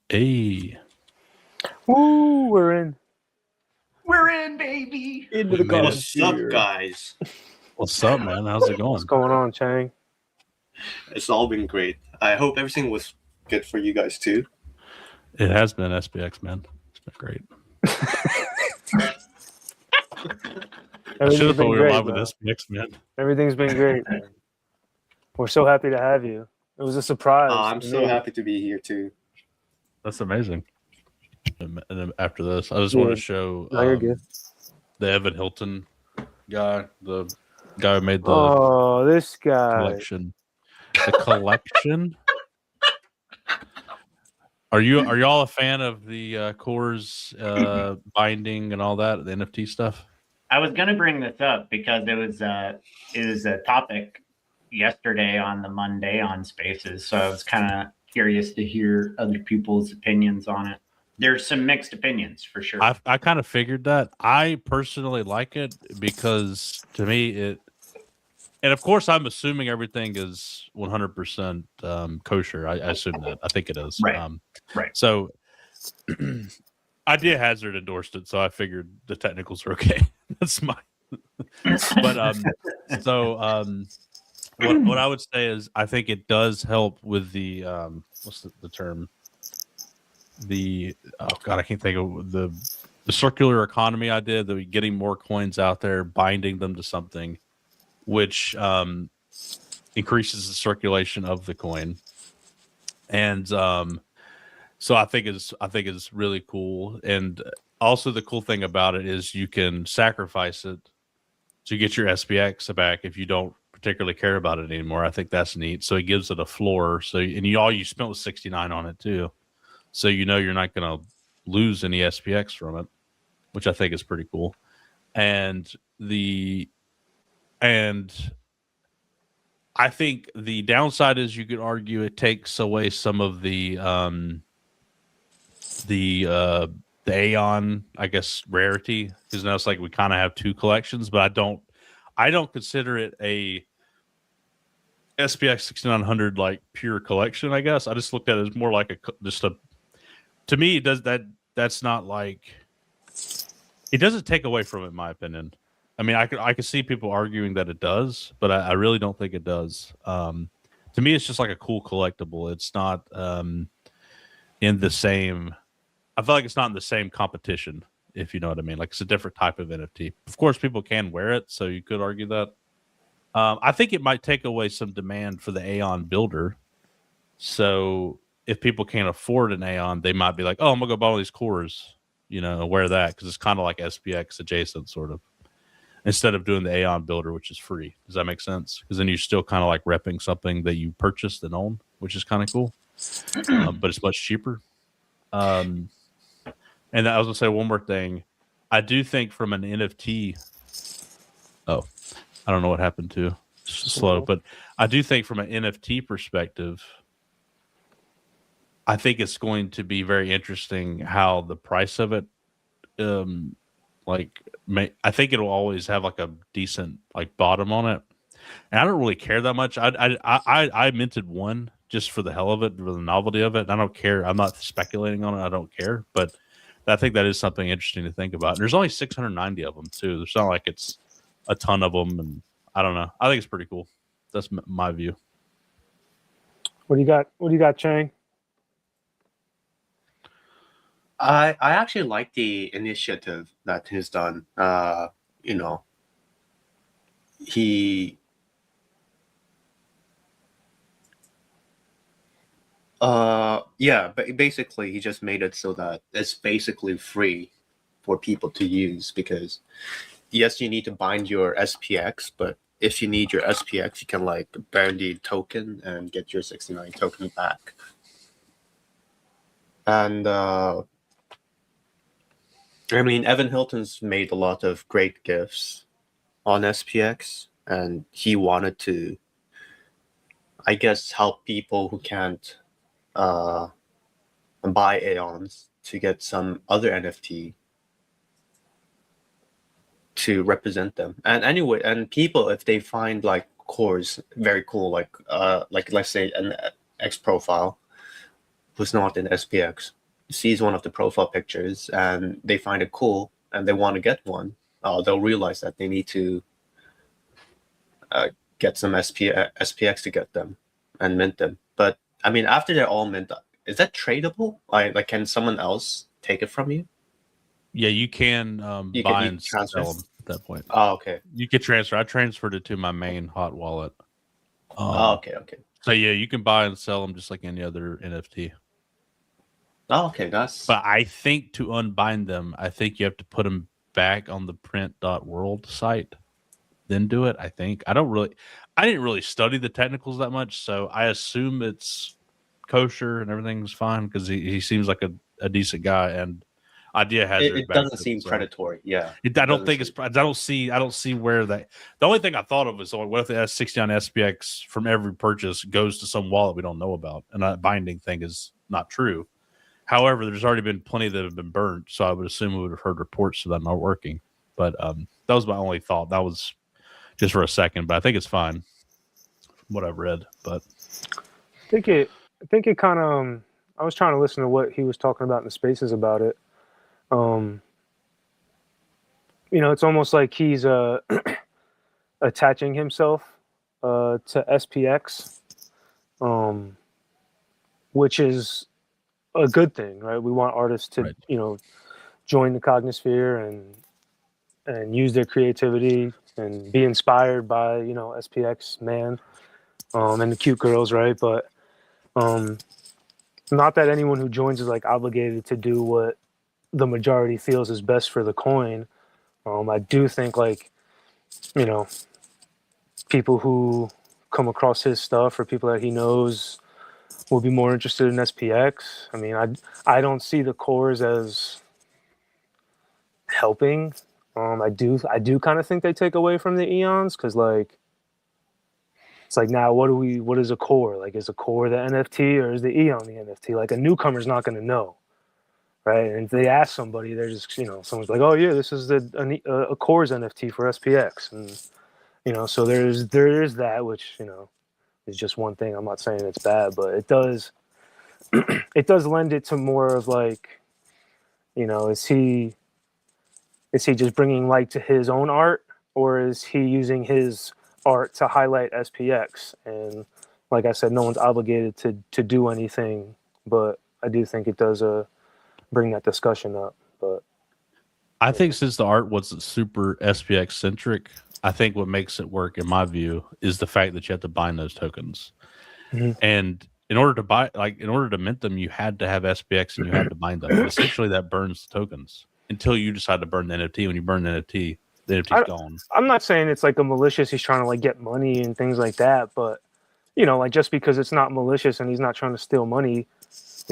Hey. Woo, we're in. We're in, baby. Into the What's up, Cognisphere. guys? What's up, man? How's it going? What's going on, Chang? It's all been great. I hope everything was good for you guys too. It has been SPXMAN. It's been great. I should have thought we were live with SPXMAN. Everything's been great, man. We're so happy to have you. It was a surprise. I'm so happy to be here too. That's amazing. And then after this, I just want to show the Evan Hilton guy, the guy who made the this guy collection. The collection. Are y'all a fan of the cores binding and all that, the NFT stuff? I was going to bring this up because it was a topic yesterday on the Monday on Spaces, so I was kind of curious to hear other people's opinions on it. There's some mixed opinions for sure. I kind of figured that. I personally like it because to me it, and of course I'm assuming everything is 100% kosher. I assume that. I think it is. Right. Right. So Idea Hazard endorsed it, so I figured the technicals are okay. That's my. But what I would say is I think it does help with the what's the term? I can't think of the circular economy idea, that getting more coins out there, binding them to something, which increases the circulation of the coin, and so I think it's really cool. And also the cool thing about it is you can sacrifice it to get your SPX back if you don't particularly care about it anymore. I think that's neat. So it gives it a floor. So all you spent was 69 on it too. So you're not going to lose any SPX from it, which I think is pretty cool. And I think the downside is you could argue it takes away some of the Aeon, I guess, rarity, because now it's like we kind of have two collections, but I don't consider it a SPX 6900 like pure collection. I guess I just looked at it as more like to me, it does that's not like, it doesn't take away from it, in my opinion. I mean, I could see people arguing that it does, but I really don't think it does. To me, it's just like a cool collectible. It's not in the same. I feel like it's not in the same competition, if you know what I mean. Like, it's a different type of NFT. Of course, people can wear it, so you could argue that. I think it might take away some demand for the Aeon builder. So if people can't afford an Aeon, they might be like, oh, I'm going to go buy all these cores, wear that, because it's kind of like SPX adjacent, sort of, instead of doing the Aeon builder, which is free. Does that make sense? Because then you're still kind of like repping something that you purchased and own, which is kind of cool, but it's much cheaper. And I was going to say one more thing. I do think from an NFT, I don't know what happened to Slow, but I do think from an NFT perspective, I think it's going to be very interesting how the price of it, I think it'll always have like a decent like bottom on it, and I don't really care that much. I minted one just for the hell of it, for the novelty of it. And I don't care. I'm not speculating on it. I don't care, but I think that is something interesting to think about. And there's only 690 of them too. There's not like it's a ton of them, and I don't know. I think it's pretty cool. That's my view. What do you got? What do you got, Chang? I actually like the initiative that he's done. But basically he just made it so that it's basically free for people to use, because yes, you need to bind your SPX, but if you need your SPX, you can like burn the token and get your 69 token back. And I mean, Evan Hilton's made a lot of great gifts on SPX, and he wanted to, I guess, help people who can't buy Aeons to get some other NFT to represent them. And anyway, and people, if they find like cores very cool, like let's say an X profile, who's not in SPX sees one of the profile pictures and they find it cool and they want to get one, they'll realize that they need to get some SPX to get them and mint them. But I mean, after they're all mint, is that tradable? Like, can someone else take it from you? Yeah, you can buy and transfer? sell them at that point. Oh, okay. You could transfer. I transferred it to my main hot wallet. Okay. So yeah, you can buy and sell them just like any other NFT. Oh, okay. That's. But I think to unbind them, I think you have to put them back on the print.world site, then do it. I think I didn't really study the technicals that much, so I assume it's kosher and everything's fine because he seems like a decent guy, and Idea has it doesn't seem predatory. Yeah, I don't see where that. The only thing I thought of was, what if the S69 SPX from every purchase goes to some wallet we don't know about, and that binding thing is not true. However, there's already been plenty that have been burned, so I would assume we would have heard reports of that not working. But that was my only thought. That was just for a second, but I think it's fine. From what I've read, but I think it kind of. I was trying to listen to what he was talking about in the spaces about it. It's almost like he's attaching himself to SPX, which is a good thing, right? We want artists to, right. Join the Cognisphere and use their creativity and be inspired by, SPXMAN and the cute girls, right? But not that anyone who joins is like obligated to do what the majority feels is best for the coin. I do think people who come across his stuff or people that he knows will be more interested in SPX. I mean, I don't see the cores as helping. I do kind of think they take away from the Aeons because it's like now what is a core? Like, is a core the NFT or is the Aeon the NFT? Like, a newcomer's not going to know, right? And if they ask somebody, they're just someone's like, oh yeah, this is a cores NFT for SPX, and so there is that, which is just one thing. I'm not saying it's bad, but it does lend it to more of like, is he just bringing light to his own art, or is he using his art to highlight SPX? And like I said, no one's obligated to do anything, but I do think it does bring that discussion up. But I think since the art wasn't super SPX centric, I think what makes it work, in my view, is the fact that you have to bind those tokens. Mm-hmm. And in order to mint them, you had to have SPX and you had to bind them. And essentially, that burns the tokens until you decide to burn the NFT. When you burn the NFT, the NFT's gone. I'm not saying it's like a malicious. He's trying to get money and things like that, but just because it's not malicious and he's not trying to steal money, is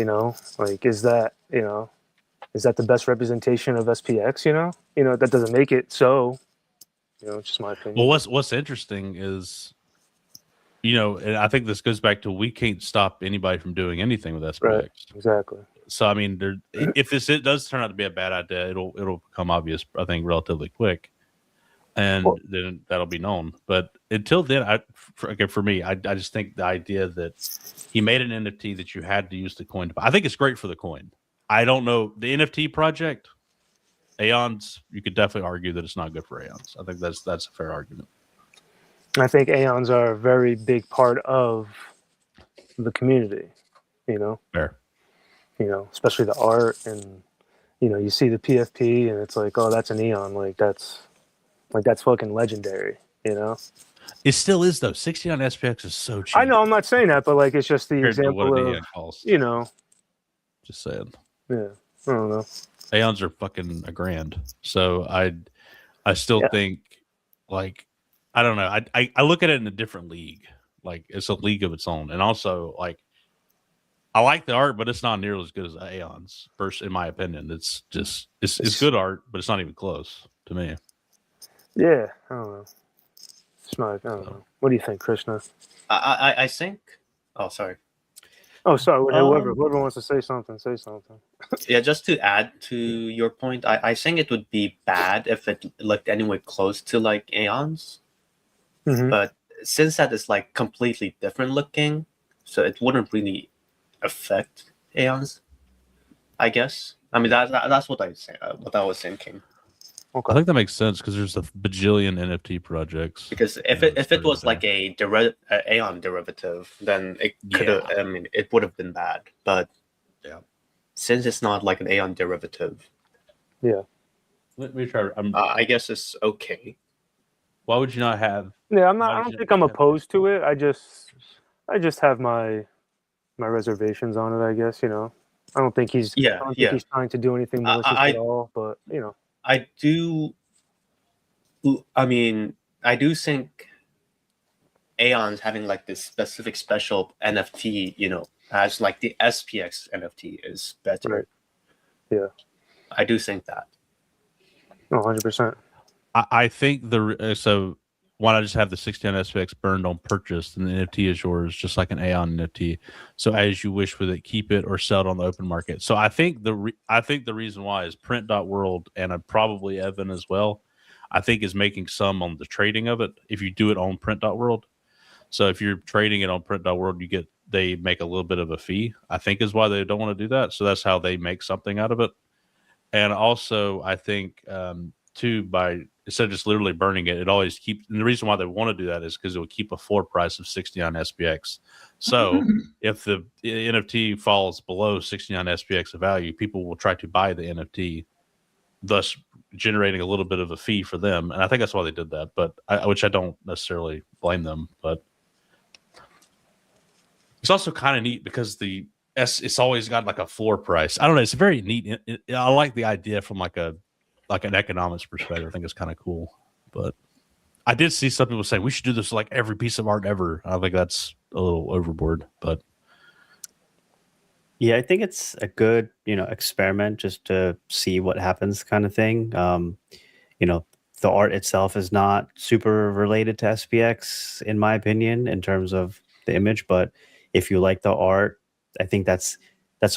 that the best representation of SPX? That doesn't make it so. It's just my opinion. Well, what's interesting is, and I think this goes back to, we can't stop anybody from doing anything with SPX. Right, exactly. So I mean, if it does turn out to be a bad idea, it'll become obvious, I think, relatively quick, and then that'll be known. But until then, for me, I just think the idea that he made an NFT that you had to use the coin to buy, I think it's great for the coin. I don't know the NFT project. Aeons, you could definitely argue that it's not good for Aeons. I think that's a fair argument. I think Aeons are a very big part of the community, Fair. Especially the art, and you see the PFP and it's like, oh, that's an Aeon, that's fucking legendary, It still is though. 60 on SPX is so cheap. I know, I'm not saying that, but it's just the example of Just saying. Yeah, I don't know. Aeons are fucking $1,000. So I still think, I don't know. I look at it in a different league. Like, it's a league of its own. And also, I like the art, but it's not nearly as good as Aeons, in my opinion. It's just it's good art, but it's not even close to me. Yeah, I don't know. I don't know. What do you think, Krishna? I think. Oh, sorry. Oh, sorry. Whoever wants to say something, say something. Yeah, just to add to your point, I think it would be bad if it looked anywhere close to Aeons. Mm-hmm. But since that is completely different looking, so it wouldn't really affect Aeons, I guess. I mean, that's what I say, what I was thinking. Okay. I think that makes sense because there's a bajillion NFT projects. Because if it was like a Aeon derivative, then it could have. I mean, it would have been bad. But yeah, since it's not like an Aeon derivative, Yeah. let me try. I guess it's okay. Why would you not have? Yeah, I'm not. Why I would don't you think not I'm have opposed that? to it. I just have my reservations on it. I guess, you know. I don't think he's. Yeah, I don't think yeah. he's trying to do anything malicious at all. But you know. I do. I mean, I do think Aeon's having like this specific special NFT, you know, as like the SPX NFT is better. Right. Yeah. I do think that. No, 100%. I think so. Why not just have the 69 SPX burned on purchase, and the NFT is yours, just like an Aeon NFT. So as you wish with it, keep it or sell it on the open market. So I think the reason why is Print.world and probably Evan as well. I think is making some on the trading of it. If you do it on Print.world, so if you're trading it on Print.world, they make a little bit of a fee. I think is why they don't want to do that. So that's how they make something out of it. And also, I think too, by instead of just literally burning it, it always keeps. And the reason why they want to do that is because it will keep a floor price of 69 SPX. So if the NFT falls below 69 SPX of value, people will try to buy the NFT, thus generating a little bit of a fee for them. And I think that's why they did that. But which I don't necessarily blame them. But it's also kind of neat because it's always got like a floor price. I don't know. It's very neat. I like the idea from like an economics perspective. I think it's kind of cool. But I did see some people say we should do this like every piece of art ever. I think that's a little overboard, but yeah, I think it's a good, experiment just to see what happens kind of thing. The art itself is not super related to SPX, in my opinion, in terms of the image. But if you like the art, I think that's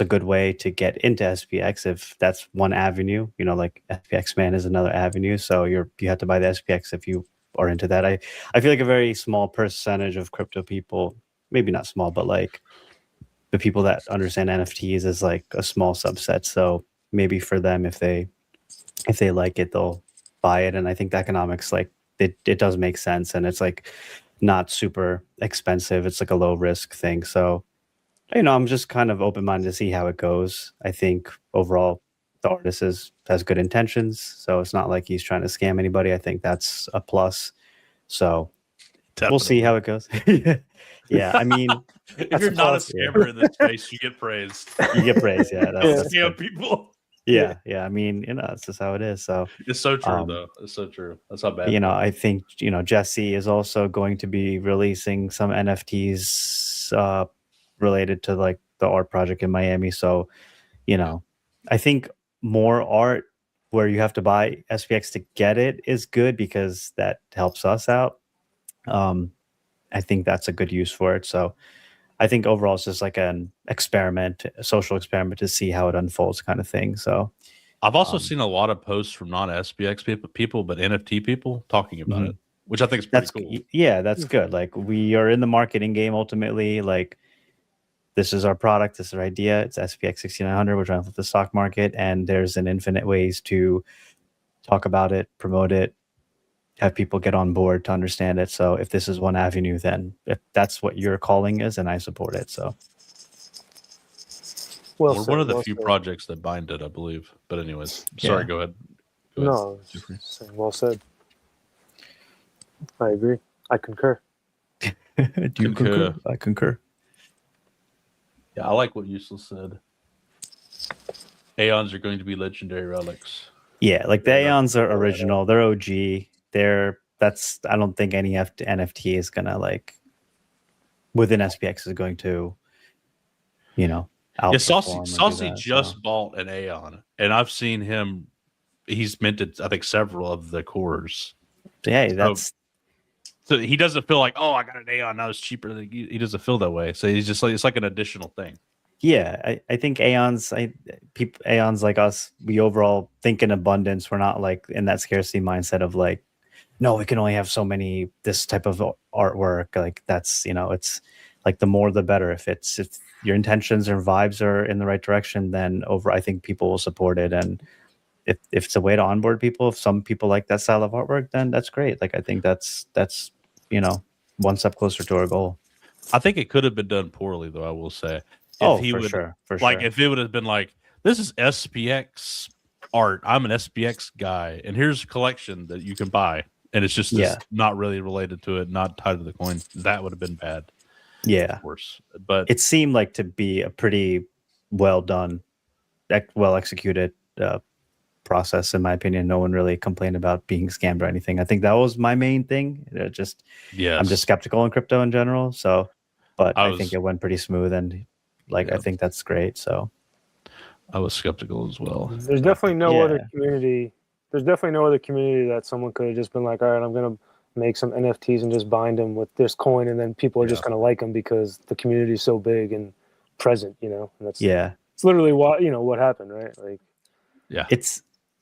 a good way to get into SPX. If that's one avenue, like SPXMAN is another avenue. So you have to buy the SPX if you are into that. I feel like a very small percentage of crypto people, maybe not small, but like the people that understand NFTs is like a small subset. So maybe for them, if they like it, they'll buy it. And I think the economics, like it does make sense, and it's like not super expensive. It's like a low risk thing. So, I'm just kind of open-minded to see how it goes. I think overall the artist has good intentions. So it's not like he's trying to scam anybody. I think that's a plus. So We'll see how it goes. Yeah, I mean, if you're not a scammer in this space, you get praised. You get praised, yeah. That's Scam people. Yeah. I mean, it's just how it is. So it's so true, though. It's so true. That's not bad. I think Jesse is also going to be releasing some NFTs related to like the art project in Miami. So, I think more art where you have to buy SPX to get it is good because that helps us out. I think that's a good use for it. So I think overall it's just like an experiment, a social experiment to see how it unfolds kind of thing. So I've also seen a lot of posts from not SPX people, but NFT people talking about it, which I think is pretty cool. Yeah, that's good. Like we are in the marketing game ultimately. Like this is our product, this is our idea. It's SPX 6900. We're trying to flip the stock market, and there's an infinite ways to talk about it, promote it, have people get on board to understand it. So if this is one avenue, then if that's what your calling is, and I support it. So we're one of the few projects that bind it, I believe. But anyways, sorry, go ahead. No, well said. I agree. I concur. Do you concur? I concur. Yeah, I like what Useless said. Aeons are going to be legendary relics. Yeah, like the Aeons are original. They're OG. I don't think any NFT is gonna like within SPX is going to, yeah, Saucy just bought an Aeon, and I've seen him. He's minted, I think, several of the cores. Yeah, so he doesn't feel like, oh, I got an Aeon now, it's cheaper. He doesn't feel that way. So he's just like, it's like an additional thing. Yeah, I think Aeons like us, we overall think in abundance. We're not like in that scarcity mindset of like, no, we can only have so many this type of artwork. Like that's it's like the more the better. If your intentions or vibes are in the right direction, then I think people will support it. And if it's a way to onboard people, if some people like that style of artwork, then that's great. Like I think that's one step closer to our goal. I think it could have been done poorly, though. I will say, For sure. if it would have been like, this is SPX art, I'm an SPX guy, and here's a collection that you can buy, and it's just not really related to it, not tied to the coin. That would have been bad. Yeah, of course. But it seemed like to be a pretty well done, well executed process, in my opinion. No one really complained about being scammed or anything. I think that was my main thing. I'm just skeptical in crypto in general. So, but I think it went pretty smooth, and I think that's great. So, I was skeptical as well. There's definitely no other community. There's definitely no other community that someone could have just been like, all right, I'm gonna make some NFTs and just bind them with this coin, and then people are just gonna like them because the community is so big and present. And that's it's literally what happened, right? Like,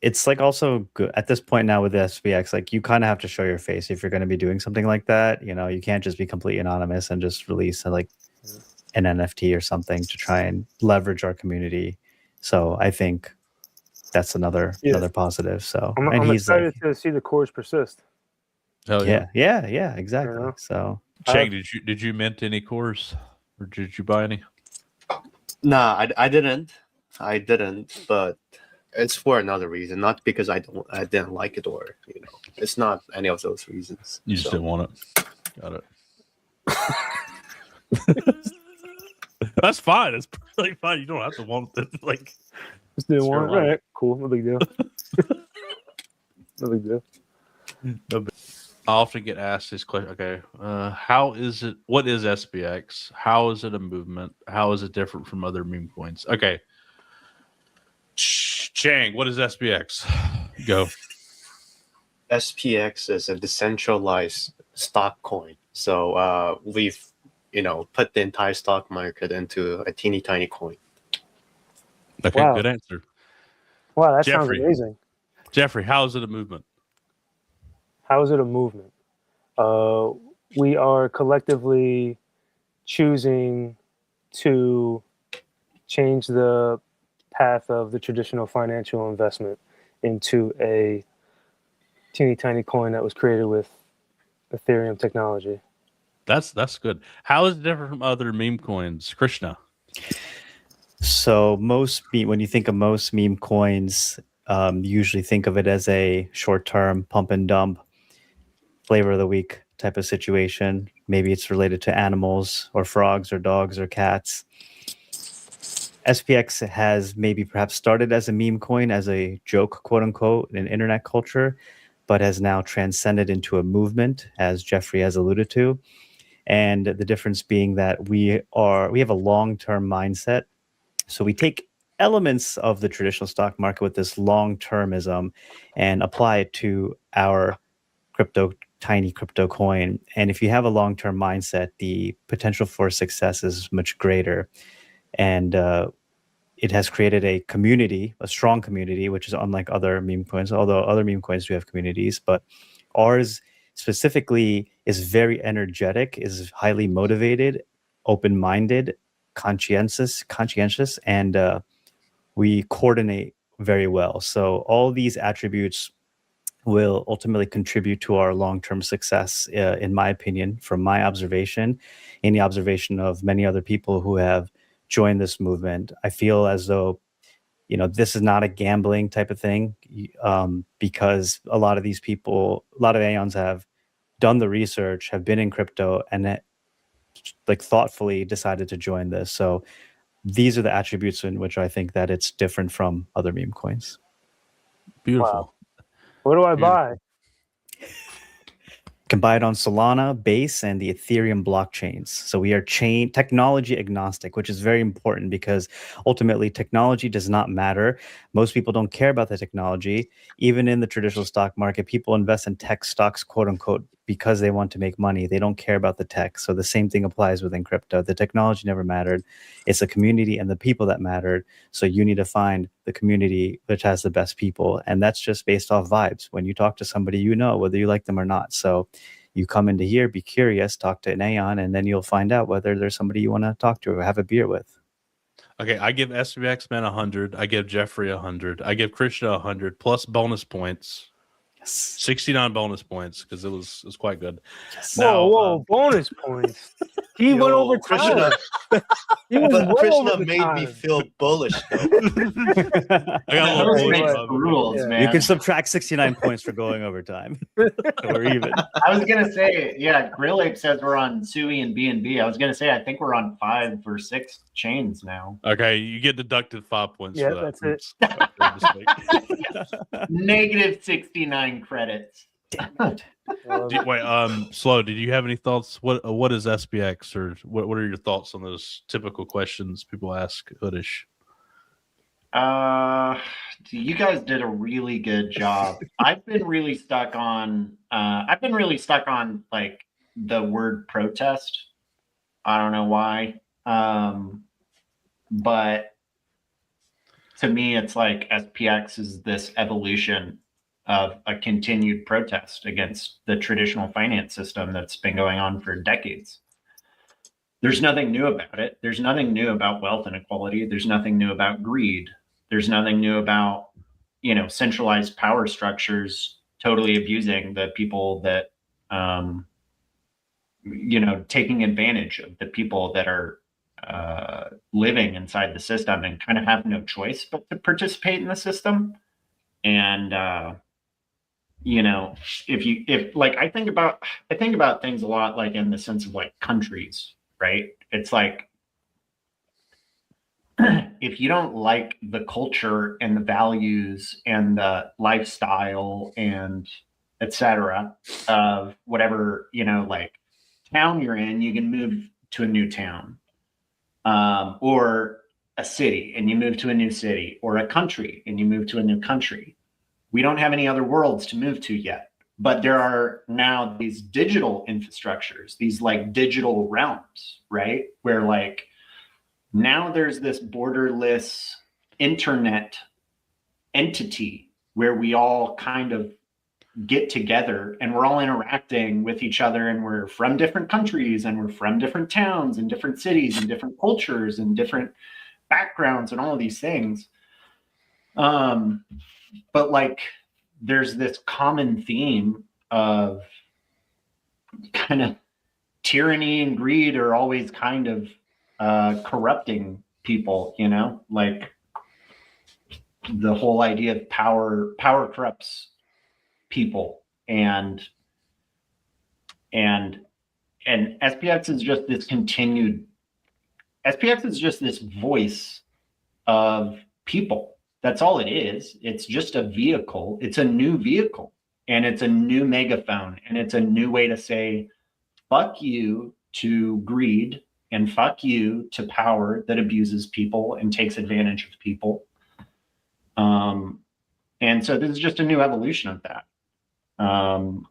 it's like also good at this point now with the SPX. Like you kind of have to show your face if you're going to be doing something like that. You can't just be completely anonymous and just release an NFT or something to try and leverage our community. So I think that's another positive. So I'm excited to see the cores persist. Hell yeah, exactly. So Chang, did you mint any cores, or did you buy any? Nah, I didn't, but it's for another reason, not because I didn't like it, or it's not any of those reasons. You just didn't want it. Got it. That's fine. It's perfectly fine. You don't have to want it. Like, just didn't want it. Right? Cool. No big deal. No big deal. I often get asked this question. Okay, how is it? What is SPX? How is it a movement? How is it different from other meme coins? Okay, Chang, what is SPX? Go. SPX is a decentralized stock coin. So we've put the entire stock market into a teeny tiny coin. Okay, wow. Good answer. Wow, that sounds amazing. Jeffrey, how is it a movement? How is it a movement? We are collectively choosing to change the path of the traditional financial investment into a teeny tiny coin that was created with Ethereum technology. That's good. How is it different from other meme coins, Krishna? So when you think of most meme coins, you usually think of it as a short-term pump and dump, flavor of the week type of situation. Maybe it's related to animals or frogs or dogs or cats. SPX has maybe perhaps started as a meme coin, as a joke, quote unquote, in internet culture, but has now transcended into a movement, as Jeffrey has alluded to. And the difference being that we have a long-term mindset. So we take elements of the traditional stock market with this long-termism and apply it to our tiny crypto coin. And if you have a long-term mindset, the potential for success is much greater. And it has created a strong community, which is unlike other meme coins, although other meme coins do have communities. But ours specifically is very energetic, is highly motivated, open-minded, conscientious, and we coordinate very well. So all these attributes will ultimately contribute to our long-term success, in my opinion, from my observation, in the observation of many other people who have joined this movement. I feel as though, this is not a gambling type of thing, because a lot of these people, a lot of Aeons have done the research, have been in crypto, and thoughtfully decided to join this. So these are the attributes in which I think that it's different from other meme coins. Beautiful. Wow. What do I buy? You can buy it on Solana, Base, and the Ethereum blockchains. So we are technology agnostic, which is very important because ultimately technology does not matter. Most people don't care about the technology. Even in the traditional stock market, people invest in tech stocks, quote unquote, because they want to make money. They don't care about the tech. So the same thing applies within crypto. The technology never mattered. It's the community and the people that mattered. So you need to find the community which has the best people. And that's just based off vibes. When you talk to somebody, whether you like them or not. So you come into here, be curious, talk to an Aeon, and then you'll find out whether there's somebody you want to talk to or have a beer with. Okay, I give SPXMAN 100. I give Jeffrey 100. I give Krishna 100 plus bonus points. Yes. 69 bonus points because it was quite good. Yes. Now, Whoa, bonus points. He went over Krishna, time. He was but way Krishna over the made me time. feel bullish though. I got a little Those Hey, makes right. the rules, Yeah. man. You can subtract 69 points for going over time. Or even. I was gonna say, yeah, Grill Ape says we're on Sui and B&B. I was gonna say I think we're on 5 or 6 chains now. Okay, you get deducted 5 points Yeah, for that. that's it. Negative 69 credits. Wait, Slow, did you have any thoughts? What is SPX, or what are your thoughts on those typical questions people ask Hoodish? You guys did a really good job. I've been really stuck on like the word protest. I don't know why. But to me it's like SPX is this evolution of a continued protest against the traditional finance system that's been going on for decades. There's nothing new about it. There's nothing new about wealth inequality. There's nothing new about greed. There's nothing new about, centralized power structures totally abusing the people that, taking advantage of the people that are living inside the system and kind of have no choice but to participate in the system. And, if like, I think about things a lot, like in the sense of like countries, right? It's like, if you don't like the culture and the values and the lifestyle and etc. of whatever, like town you're in, you can move to a new town, or a city and you move to a new city, or a country and you move to a new country. We don't have any other worlds to move to yet, but there are now these digital infrastructures, these like digital realms, right? Where like now there's this borderless internet entity where we all kind of get together and we're all interacting with each other, and we're from different countries and we're from different towns and different cities and different cultures and different backgrounds and all of these things. But like there's this common theme of kind of tyranny and greed are always kind of corrupting people, like the whole idea of power corrupts people, and SPX is just this SPX is just this voice of people. That's all it is. It's just a vehicle. It's a new vehicle, and it's a new megaphone, and it's a new way to say fuck you to greed and fuck you to power that abuses people and takes advantage of people. And so this is just a new evolution of that. And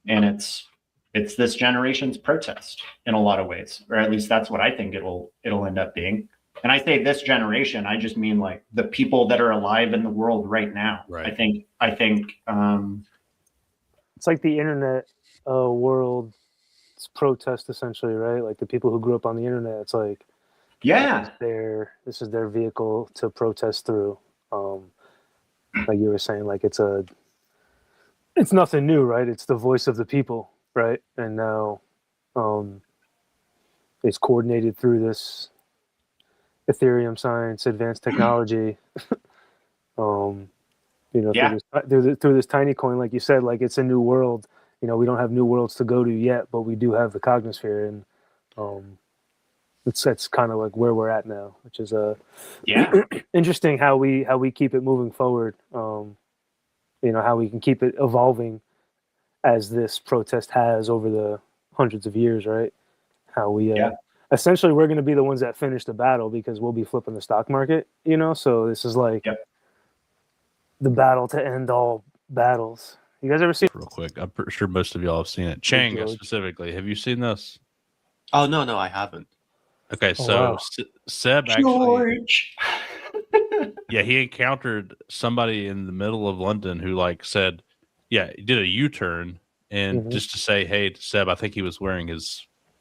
it's this generation's protest in a lot of ways, or at least that's what I think it'll end up being. And I say this generation, I just mean like the people that are alive in the world right now. Right. I think It's like the internet world protest, essentially, right? Like the people who grew up on the internet. It's like, yeah, this is their vehicle to protest through. Like you were saying, like it's nothing new, right? It's the voice of the people, right? And now it's coordinated through this Ethereum science, advanced technology. Yeah. through this tiny coin, like you said, like it's a new world. We don't have new worlds to go to yet, but we do have the Cognisphere, and that's kind of like where we're at now, which is interesting how we keep it moving forward. How we can keep it evolving as this protest has over the hundreds of years, right? How we essentially we're going to be the ones that finish the battle because we'll be flipping the stock market, so this is like the battle to end all battles. You guys ever seen Real quick, I'm pretty sure most of y'all have seen it. Chang specifically, have you seen this? Oh no, I haven't. Okay, so wow. Seb actually, George. he encountered somebody in the middle of London who like said, he did a U-turn and just to say, hey, to Seb, I think he was wearing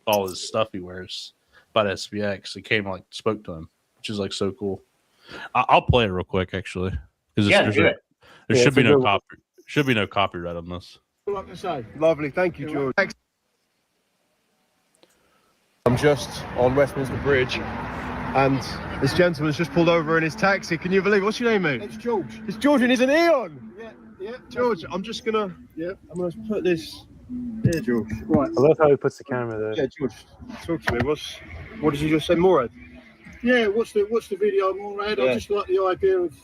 all his stuff he wears about SPX. He came like spoke to him, which is like so cool. I'll play it real quick actually because there should be no copyright on this. Like I say, lovely, thank you, George. I'm just on Westminster Bridge, and this gentleman's just pulled over in his taxi. Can you believe? What's your name, mate? It's George. It's George, and he's an Aeon. Yeah. George, I'm just gonna. Yeah. I'm gonna put this. Here, George. Right. I love how he puts the camera there. Yeah, George. Talk to me. What did you just say, Morad? Yeah. What's the video, Morad? I just like the idea of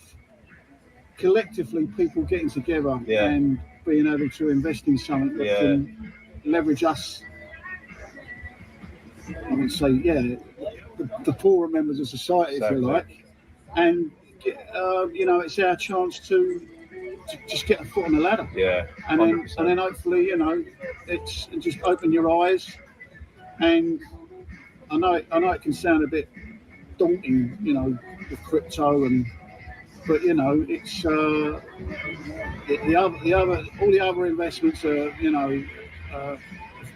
collectively people getting together and being able to invest in something that can leverage us. I would say, the poorer members of society, if you like, and it's our chance to just get a foot on the ladder. Yeah, and then hopefully, it's just open your eyes. And I know it can sound a bit daunting, with crypto but it's all the other investments are,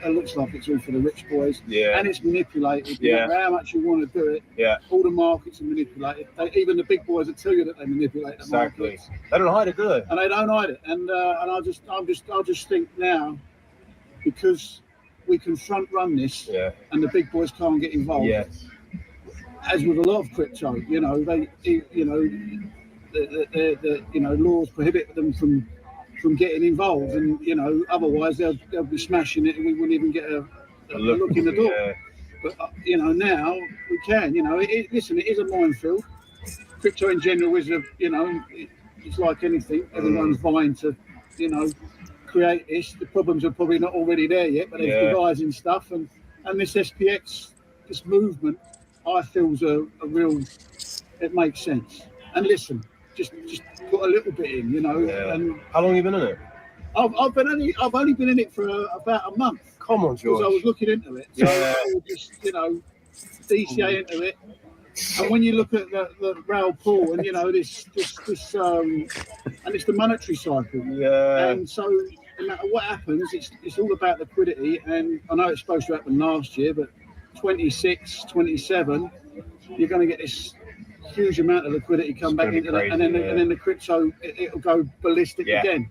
it looks like it's all for the rich boys, and it's manipulated. No matter how much you want to do it, all the markets are manipulated. Even the big boys will tell you that they manipulate the markets. They don't hide it, do they? And they don't hide it. And I just think now, because we can front run this, and the big boys can't get involved. As with a lot of crypto, laws prohibit them from getting involved, and otherwise they'll be smashing it, and we wouldn't even get a look in the door. But now we can. Listen, it is a minefield. Crypto in general is it's like anything. Everyone's vying to create this. The problems are probably not already there yet, but they're devising stuff, and this SPX, this movement, I feel is a real. It makes sense. And listen, just put a little bit in, And how long have you been in it? I've only been in it for about a month. Come on, George. Because I was looking into it. So I was just, DCA into it. And when you look at the rail pool and this and it's the monetary cycle. And so no matter what happens, it's all about liquidity. And I know it's supposed to happen last year, but 26, 27, you're going to get this huge amount of liquidity come back into it, and then the crypto it'll go ballistic again.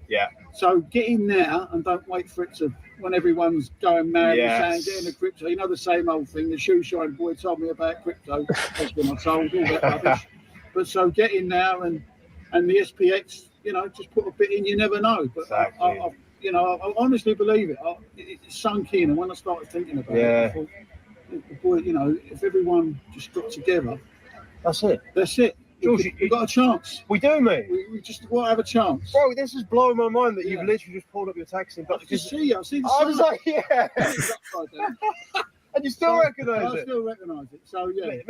So get in now and don't wait for it to when everyone's going mad and saying get in the crypto. The same old thing. The shoe shine boy told me about crypto. That's what I told all that rubbish. But so get in now and the SPX. Just put a bit in. You never know. But I honestly believe it. It sunk in, and when I started thinking about it, I thought, boy, if everyone just got together. That's it. George, we've got a chance. We do, mate. We just have a chance. Bro, this is blowing my mind that you've literally just pulled up your taxi and got I see the I was like, and you still recognise it? I still recognise it. So, Mate,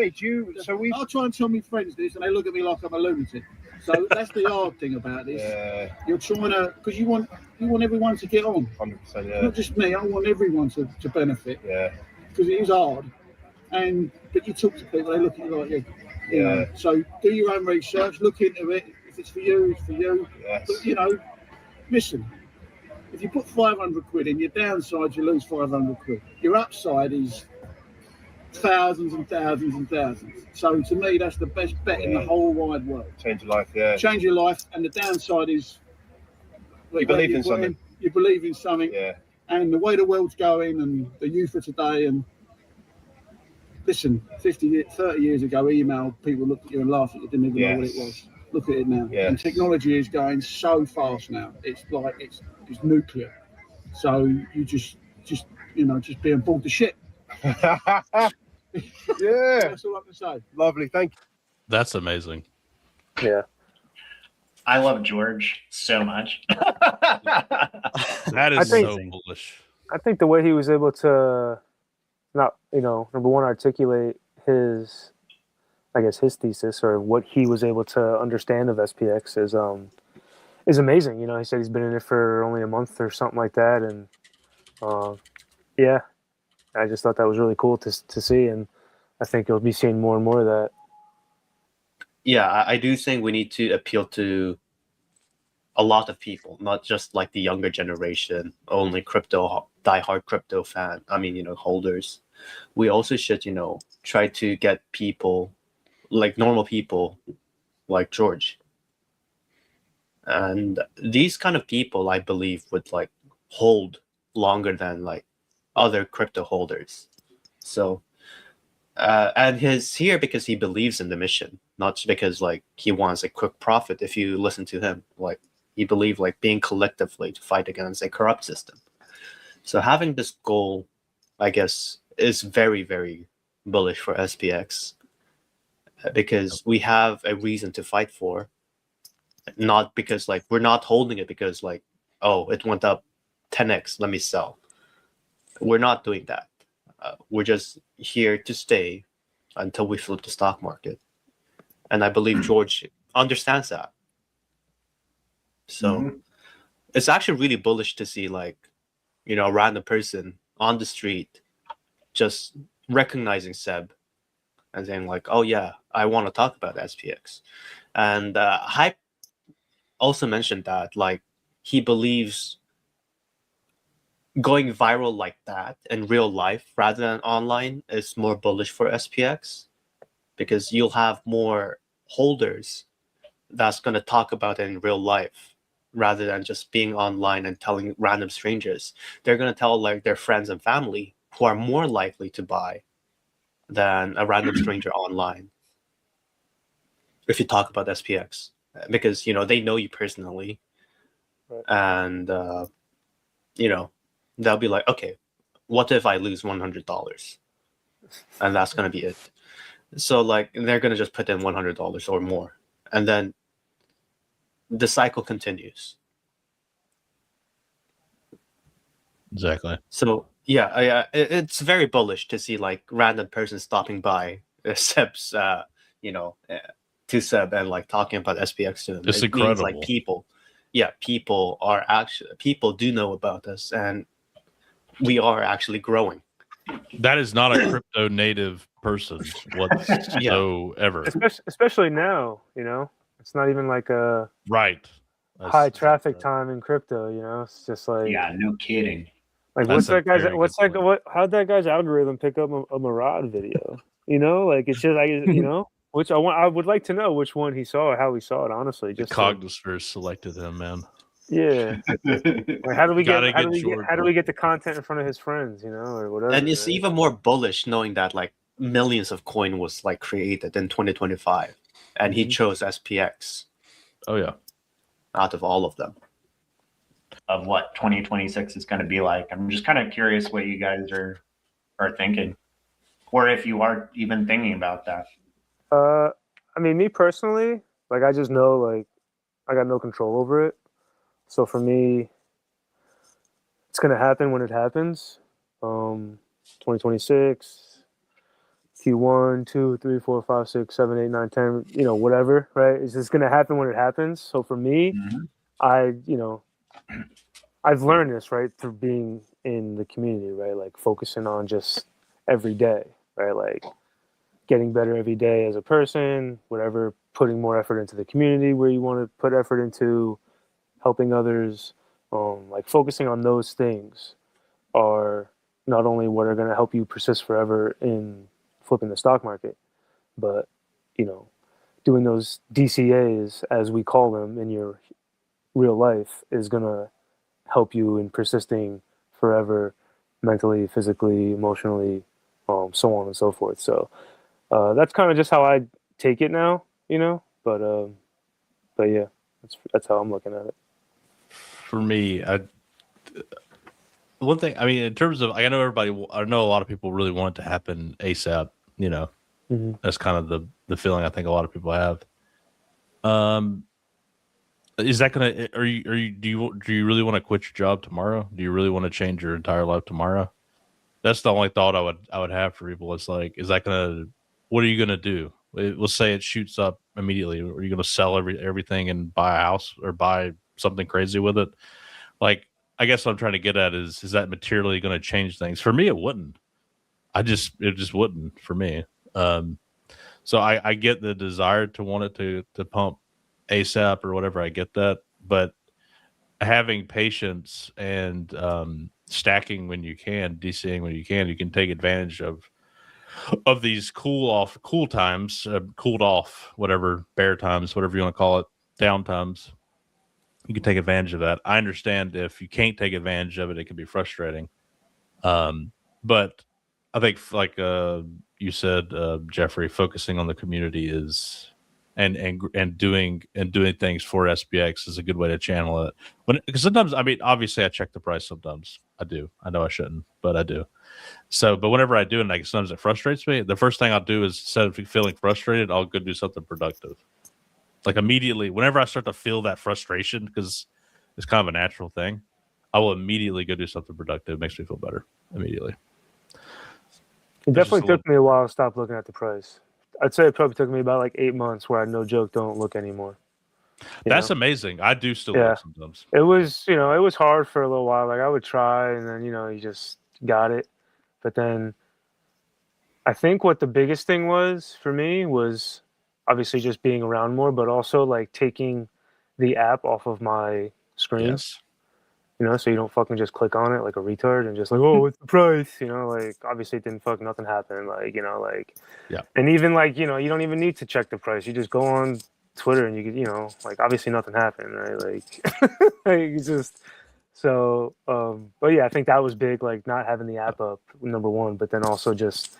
I'll try and tell my friends this, and they look at me like I'm a lunatic. So that's the hard thing about this. You're trying to, because you want everyone to get on. 100%, Not just me, I want everyone to benefit. Because it is hard. But you talk to people, they look at you like, So do your own research, look into it. If it's for you, it's for you. But listen, if you put 500 quid in, your downside you lose 500 quid. Your upside is thousands and thousands and thousands. So to me, that's the best bet in the whole wide world. Change your life, Change your life, and the downside is you believe in something. You believe in something, and the way the world's going, and the youth of today, and listen, 30 years ago, email, people looked at you and laughed at you, didn't even know what it was. Look at it now. And technology is going so fast now. It's like, it's nuclear. So you just be on board the ship. That's all I can say. Lovely, thank you. That's amazing. Yeah. I love George so much. That is so bullish. I think the way he was able to not, number one, articulate his thesis or what he was able to understand of SPX is amazing. He said he's been in it for only a month or something like that. And I just thought that was really cool to see. And I think you'll be seeing more and more of that. Yeah, I do think we need to appeal to a lot of people, not just like the younger generation, only diehard crypto fan. I mean, holders. We also should, try to get people, like normal people, like George. And these kind of people, I believe, would like hold longer than like other crypto holders. So, and he's here because he believes in the mission, not just because like he wants a quick profit. If you listen to him, like he believes like being collectively to fight against a corrupt system. So having this goal, I guess, is very, very bullish for SPX because we have a reason to fight for. Not because like we're not holding it because like, oh, it went up 10x, let me sell. We're not doing that. We're just here to stay until we flip the stock market. And I believe George understands that. So it's actually really bullish to see like, a random person on the street just recognizing Seb and saying like, oh yeah, I want to talk about SPX. And Hype also mentioned that like he believes going viral like that in real life rather than online is more bullish for SPX because you'll have more holders that's going to talk about it in real life rather than just being online and telling random strangers. They're going to tell like their friends and family who are more likely to buy than a random stranger online if you talk about SPX. Because they know you personally, right. And they'll be like, okay, what if I lose $100, and that's gonna be it. So like they're gonna just put in $100 or more, and then the cycle continues. Exactly. So yeah, it's very bullish to see like random person stopping by Seb's, to Seb and like talking about SPX to him. It's It incredible. means like people do know about us, and we are actually growing. That is not a crypto native person whatsoever. Especially now, it's not even like a Right. high traffic time in crypto. It's just like Yeah, no kidding. Like That's a very good point. how'd that guy's algorithm pick up a Murad video? Like it's just which I would like to know which one he saw or how he saw it. Honestly, The just Cognisphere selected him, man. yeah. Like how do we Gotta get George. how do we get the content in front of his friends? Or whatever. And it's right? even more bullish knowing that like millions of coin was like created in 2025, and he chose SPX Oh yeah. out of all of them. Of what 2026 is going to be like. I'm just kind of curious what you guys are thinking, or if you are even thinking about that. I mean, me personally, like I just know like I got no control over it. So for me, it's gonna happen when it happens. 2026, Q1, 2, 3, 4, 5, 6, 7, 8, 9, 10, whatever, right? It's just gonna happen when it happens. So for me, I've learned this, right, through being in the community, right? Like focusing on just every day, right? Like getting better every day as a person, whatever, putting more effort into the community where you want to put effort into, helping others, like focusing on those things are not only what are going to help you persist forever in flipping the stock market, but, doing those DCAs, as we call them in your real life, is going to help you in persisting forever, mentally, physically, emotionally, so on and so forth. So that's kind of just how I take it now, but yeah, that's how I'm looking at it. For me, one thing, I mean, in terms of, I know a lot of people really want it to happen ASAP, Mm-hmm. That's kind of the feeling I think a lot of people have. Is that gonna? Do you really want to quit your job tomorrow? Do you really want to change your entire life tomorrow? That's the only thought I would have for people. It's like, is that gonna? What are you gonna do? Let's say it shoots up immediately. Are you gonna sell everything and buy a house or buy something crazy with it? Like, I guess what I'm trying to get at is that materially going to change things? For me, it wouldn't. It just wouldn't for me. So I get the desire to want it to pump ASAP or whatever. I get that, but having patience and stacking when you can, DCing when you can take advantage of these cool times, cooled off, whatever, bear times, whatever you want to call it, down times. You can take advantage of that. I understand if you can't take advantage of it, it can be frustrating. But I think, like you said, Jeffrey, focusing on the community is and doing things for SPX is a good way to channel it. Because sometimes, I mean, obviously, I check the price. Sometimes I do. I know I shouldn't, but I do. So, but whenever I do, and like sometimes it frustrates me, the first thing I'll do is, instead of feeling frustrated, I'll go do something productive. Like immediately, whenever I start to feel that frustration, because it's kind of a natural thing, I will immediately go do something productive. It makes me feel better immediately. It definitely took me a while to stop looking at the price. I'd say it probably took me about like 8 months where I, no joke, don't look anymore. That's amazing. I do still look sometimes. It was, it was hard for a little while. Like I would try, and then, you just got it. But then I think what the biggest thing was for me was obviously just being around more, but also like taking the app off of my screen. Yes. So you don't fucking just click on it like a retard and just like, oh, what's the price? Like obviously it didn't nothing happened. Like, yeah. And even like, you don't even need to check the price. You just go on Twitter and you could, like obviously nothing happened, right? Like, like just so, but yeah, I think that was big, like not having the app up, number one, but then also just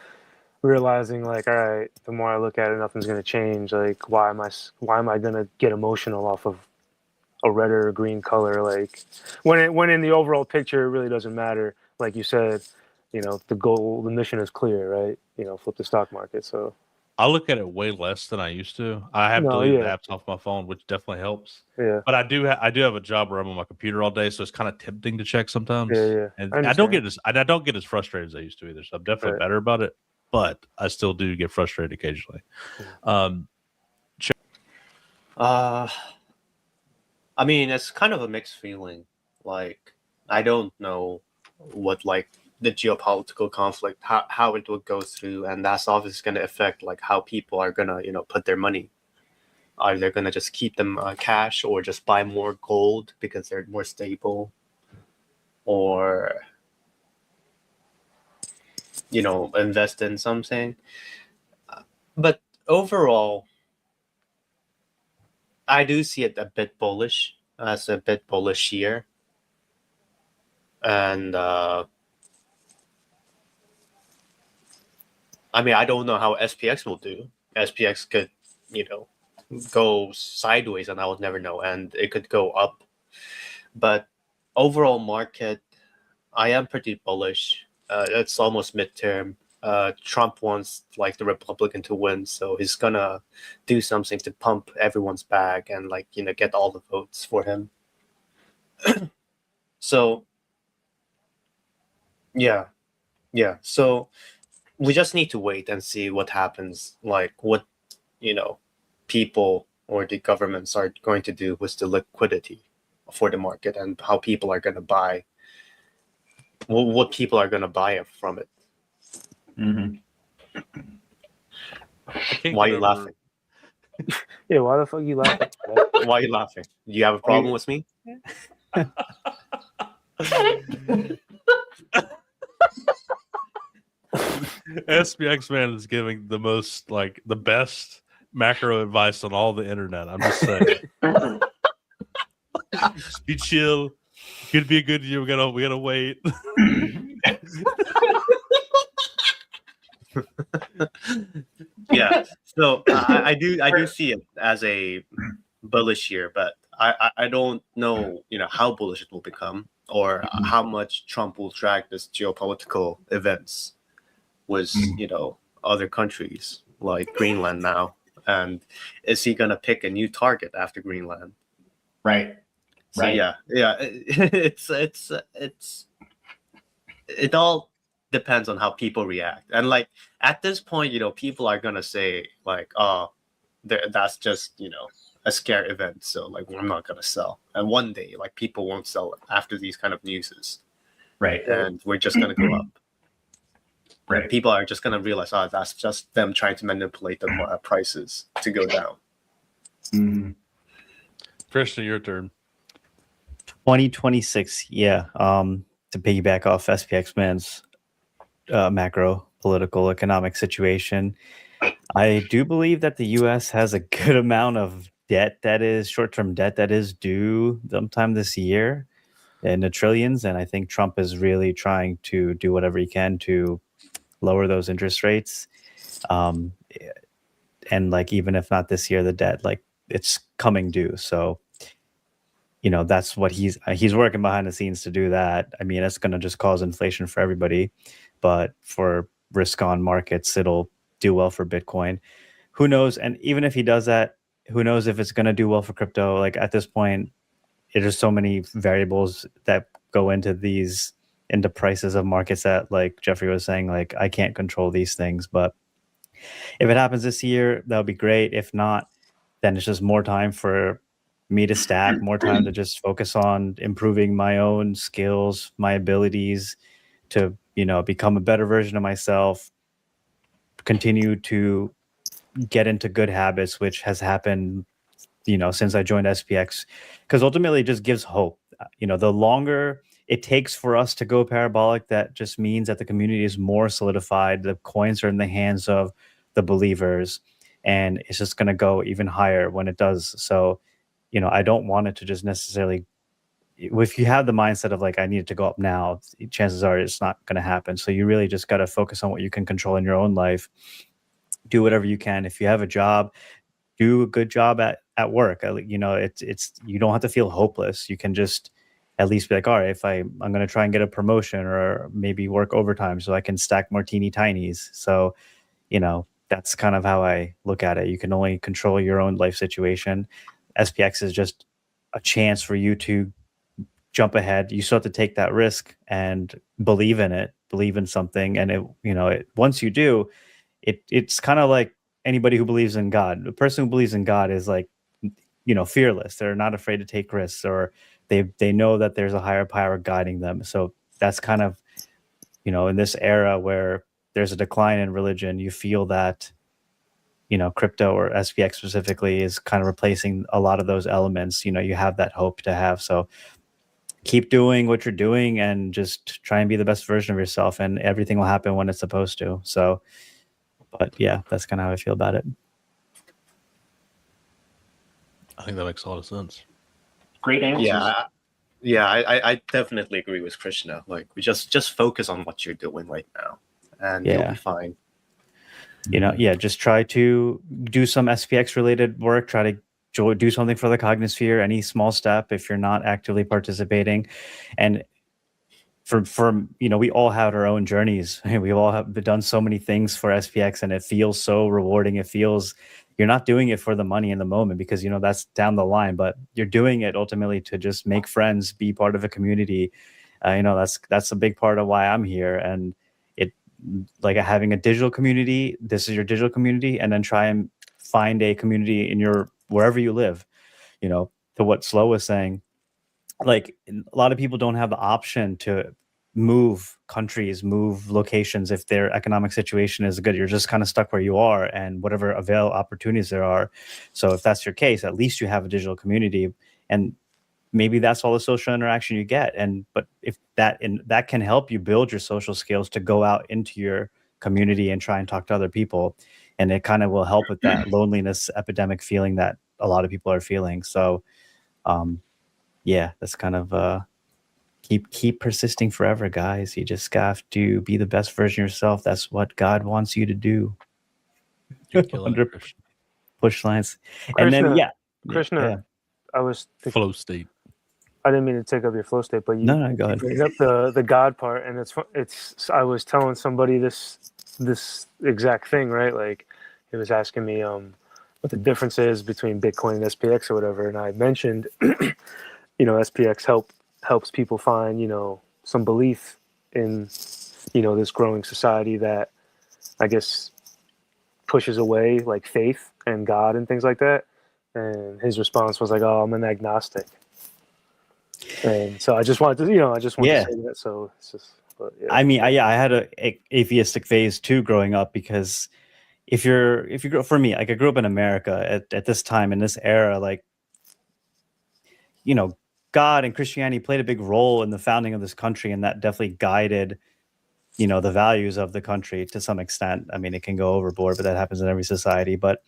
realizing like, all right, the more I look at it, nothing's going to change. Like, why am I going to get emotional off of a red or a green color? Like when in the overall picture, it really doesn't matter. Like you said, the goal, the mission is clear, right? Flip the stock market. So I look at it way less than I used to. I have deleted apps off my phone, which definitely helps. Yeah. But I do have a job where I'm on my computer all day, so it's kind of tempting to check sometimes. Yeah. And I don't get as frustrated as I used to either. So I'm definitely better about it. But I still do get frustrated occasionally. I mean, it's kind of a mixed feeling. Like, I don't know what like the geopolitical conflict, how it would go through, and that's obviously going to affect like how people are gonna put their money. Are they gonna just keep them cash, or just buy more gold because they're more stable, or invest in something? But overall, I do see it a bit bullish, as a bit bullish year. And I mean, I don't know how SPX will do. SPX could, go sideways, and I would never know. And it could go up. But overall market, I am pretty bullish. It's almost midterm. Trump wants like the Republican to win, so he's gonna do something to pump everyone's bag and get all the votes for him. So yeah. So we just need to wait and see what happens, like what people or the governments are going to do with the liquidity for the market, and how people are going to buy, what people are going to buy from it. Mm-hmm. Why are you laughing? Yeah, why the fuck are you laughing? Why are you laughing? Do you have a problem with me? SPXMAN is giving the most, like, the best macro advice on all the internet. I'm just saying. Just be chill. Could be a good year. We gotta wait. Yeah. So I do see it as a bullish year, but I don't know how bullish it will become, or how much Trump will drag this geopolitical events with other countries like Greenland now, and is he gonna pick a new target after Greenland? Right. So yeah. It all depends on how people react, and like at this point, people are gonna say like, oh, that's just a scare event, so like I'm not gonna sell. And one day, like people won't sell after these kind of newses, right? And we're just gonna go up. Right. And people are just gonna realize, oh, that's just them trying to manipulate the prices to go down. Mm-hmm. Christian, your turn. 2026, yeah. To piggyback off SPXMAN's macro political economic situation, I do believe that the U.S. has a good amount of debt that is short-term debt that is due sometime this year in the trillions, and I think Trump is really trying to do whatever he can to lower those interest rates. And like even if not this year, the debt like it's coming due. So that's what he's working behind the scenes to do that. I mean, it's going to just cause inflation for everybody, but for risk on markets, it'll do well for Bitcoin. Who knows? And even if he does that, who knows if it's going to do well for crypto? Like at this point, there's so many variables that go into prices of markets that, like Jeffrey was saying, like I can't control these things. But if it happens this year, that would be great. If not, then it's just more time for me to stack, more time to just focus on improving my own skills, my abilities to, become a better version of myself, continue to get into good habits, which has happened, since I joined SPX, because ultimately it just gives hope. The longer it takes for us to go parabolic, that just means that the community is more solidified. The coins are in the hands of the believers, and it's just going to go even higher when it does. So, I don't want it to just necessarily, if you have the mindset of like, I need it to go up now, chances are it's not going to happen. So you really just got to focus on what you can control in your own life. Do whatever you can. If you have a job, do a good job at work. It's you don't have to feel hopeless. You can just at least be like, all right, if I'm going to try and get a promotion or maybe work overtime so I can stack more teeny tinies. So, that's kind of how I look at it. You can only control your own life situation. SPX is just a chance for you to jump ahead. You still have to take that risk and believe in it, believe in something. And once you do, it's kind of like anybody who believes in God. The person who believes in God is like, fearless. They're not afraid to take risks, or they know that there's a higher power guiding them. So that's kind of, in this era where there's a decline in religion, you feel that, crypto or SPX specifically is kind of replacing a lot of those elements. You have that hope to have. So keep doing what you're doing and just try and be the best version of yourself, and everything will happen when it's supposed to. So, but yeah, that's kind of how I feel about it. I think that makes a lot of sense. Great answers. I definitely agree with Krishna. Like, we just focus on what you're doing right now, and you'll be fine. Just try to do some SPX related work. Try to do something for the Cognisphere. Any small step if you're not actively participating, and for we all have our own journeys. We all have done so many things for SPX, and it feels so rewarding. It feels you're not doing it for the money in the moment, because that's down the line, but you're doing it ultimately to just make friends, be part of a community. That's a big part of why I'm here. And it, like, having a digital community, this is your digital community, and then try and find a community in your wherever you live. To what Slow was saying, like, a lot of people don't have the option to move countries, move locations if their economic situation is good. You're just kind of stuck where you are, and whatever opportunities there are. So if that's your case, at least you have a digital community, and maybe that's all the social interaction you get. But if that can help you build your social skills to go out into your community and try and talk to other people, and it kind of will help with that loneliness epidemic feeling that a lot of people are feeling. So that's kind of keep persisting forever, guys. You just have to be the best version of yourself. That's what God wants you to do. Push lines. And then Krishna, I was thinking, Flow state. I didn't mean to take up your flow state, but you go ahead. bring up the God part, and it's I was telling somebody this exact thing, right? Like, he was asking me what the difference is between Bitcoin and SPX or whatever, and I mentioned SPX helps people find some belief in this growing society that, I guess, pushes away like faith and God and things like that. And his response was like, "Oh, I'm an agnostic." And so I just wanted to say that. So it's just, but yeah. I mean, I had a atheistic phase too growing up, because if you grow, for me, like, I grew up in America at this time, in this era, like, God and Christianity played a big role in the founding of this country, and that definitely guided, you know, the values of the country to some extent. I mean, it can go overboard, but that happens in every society. But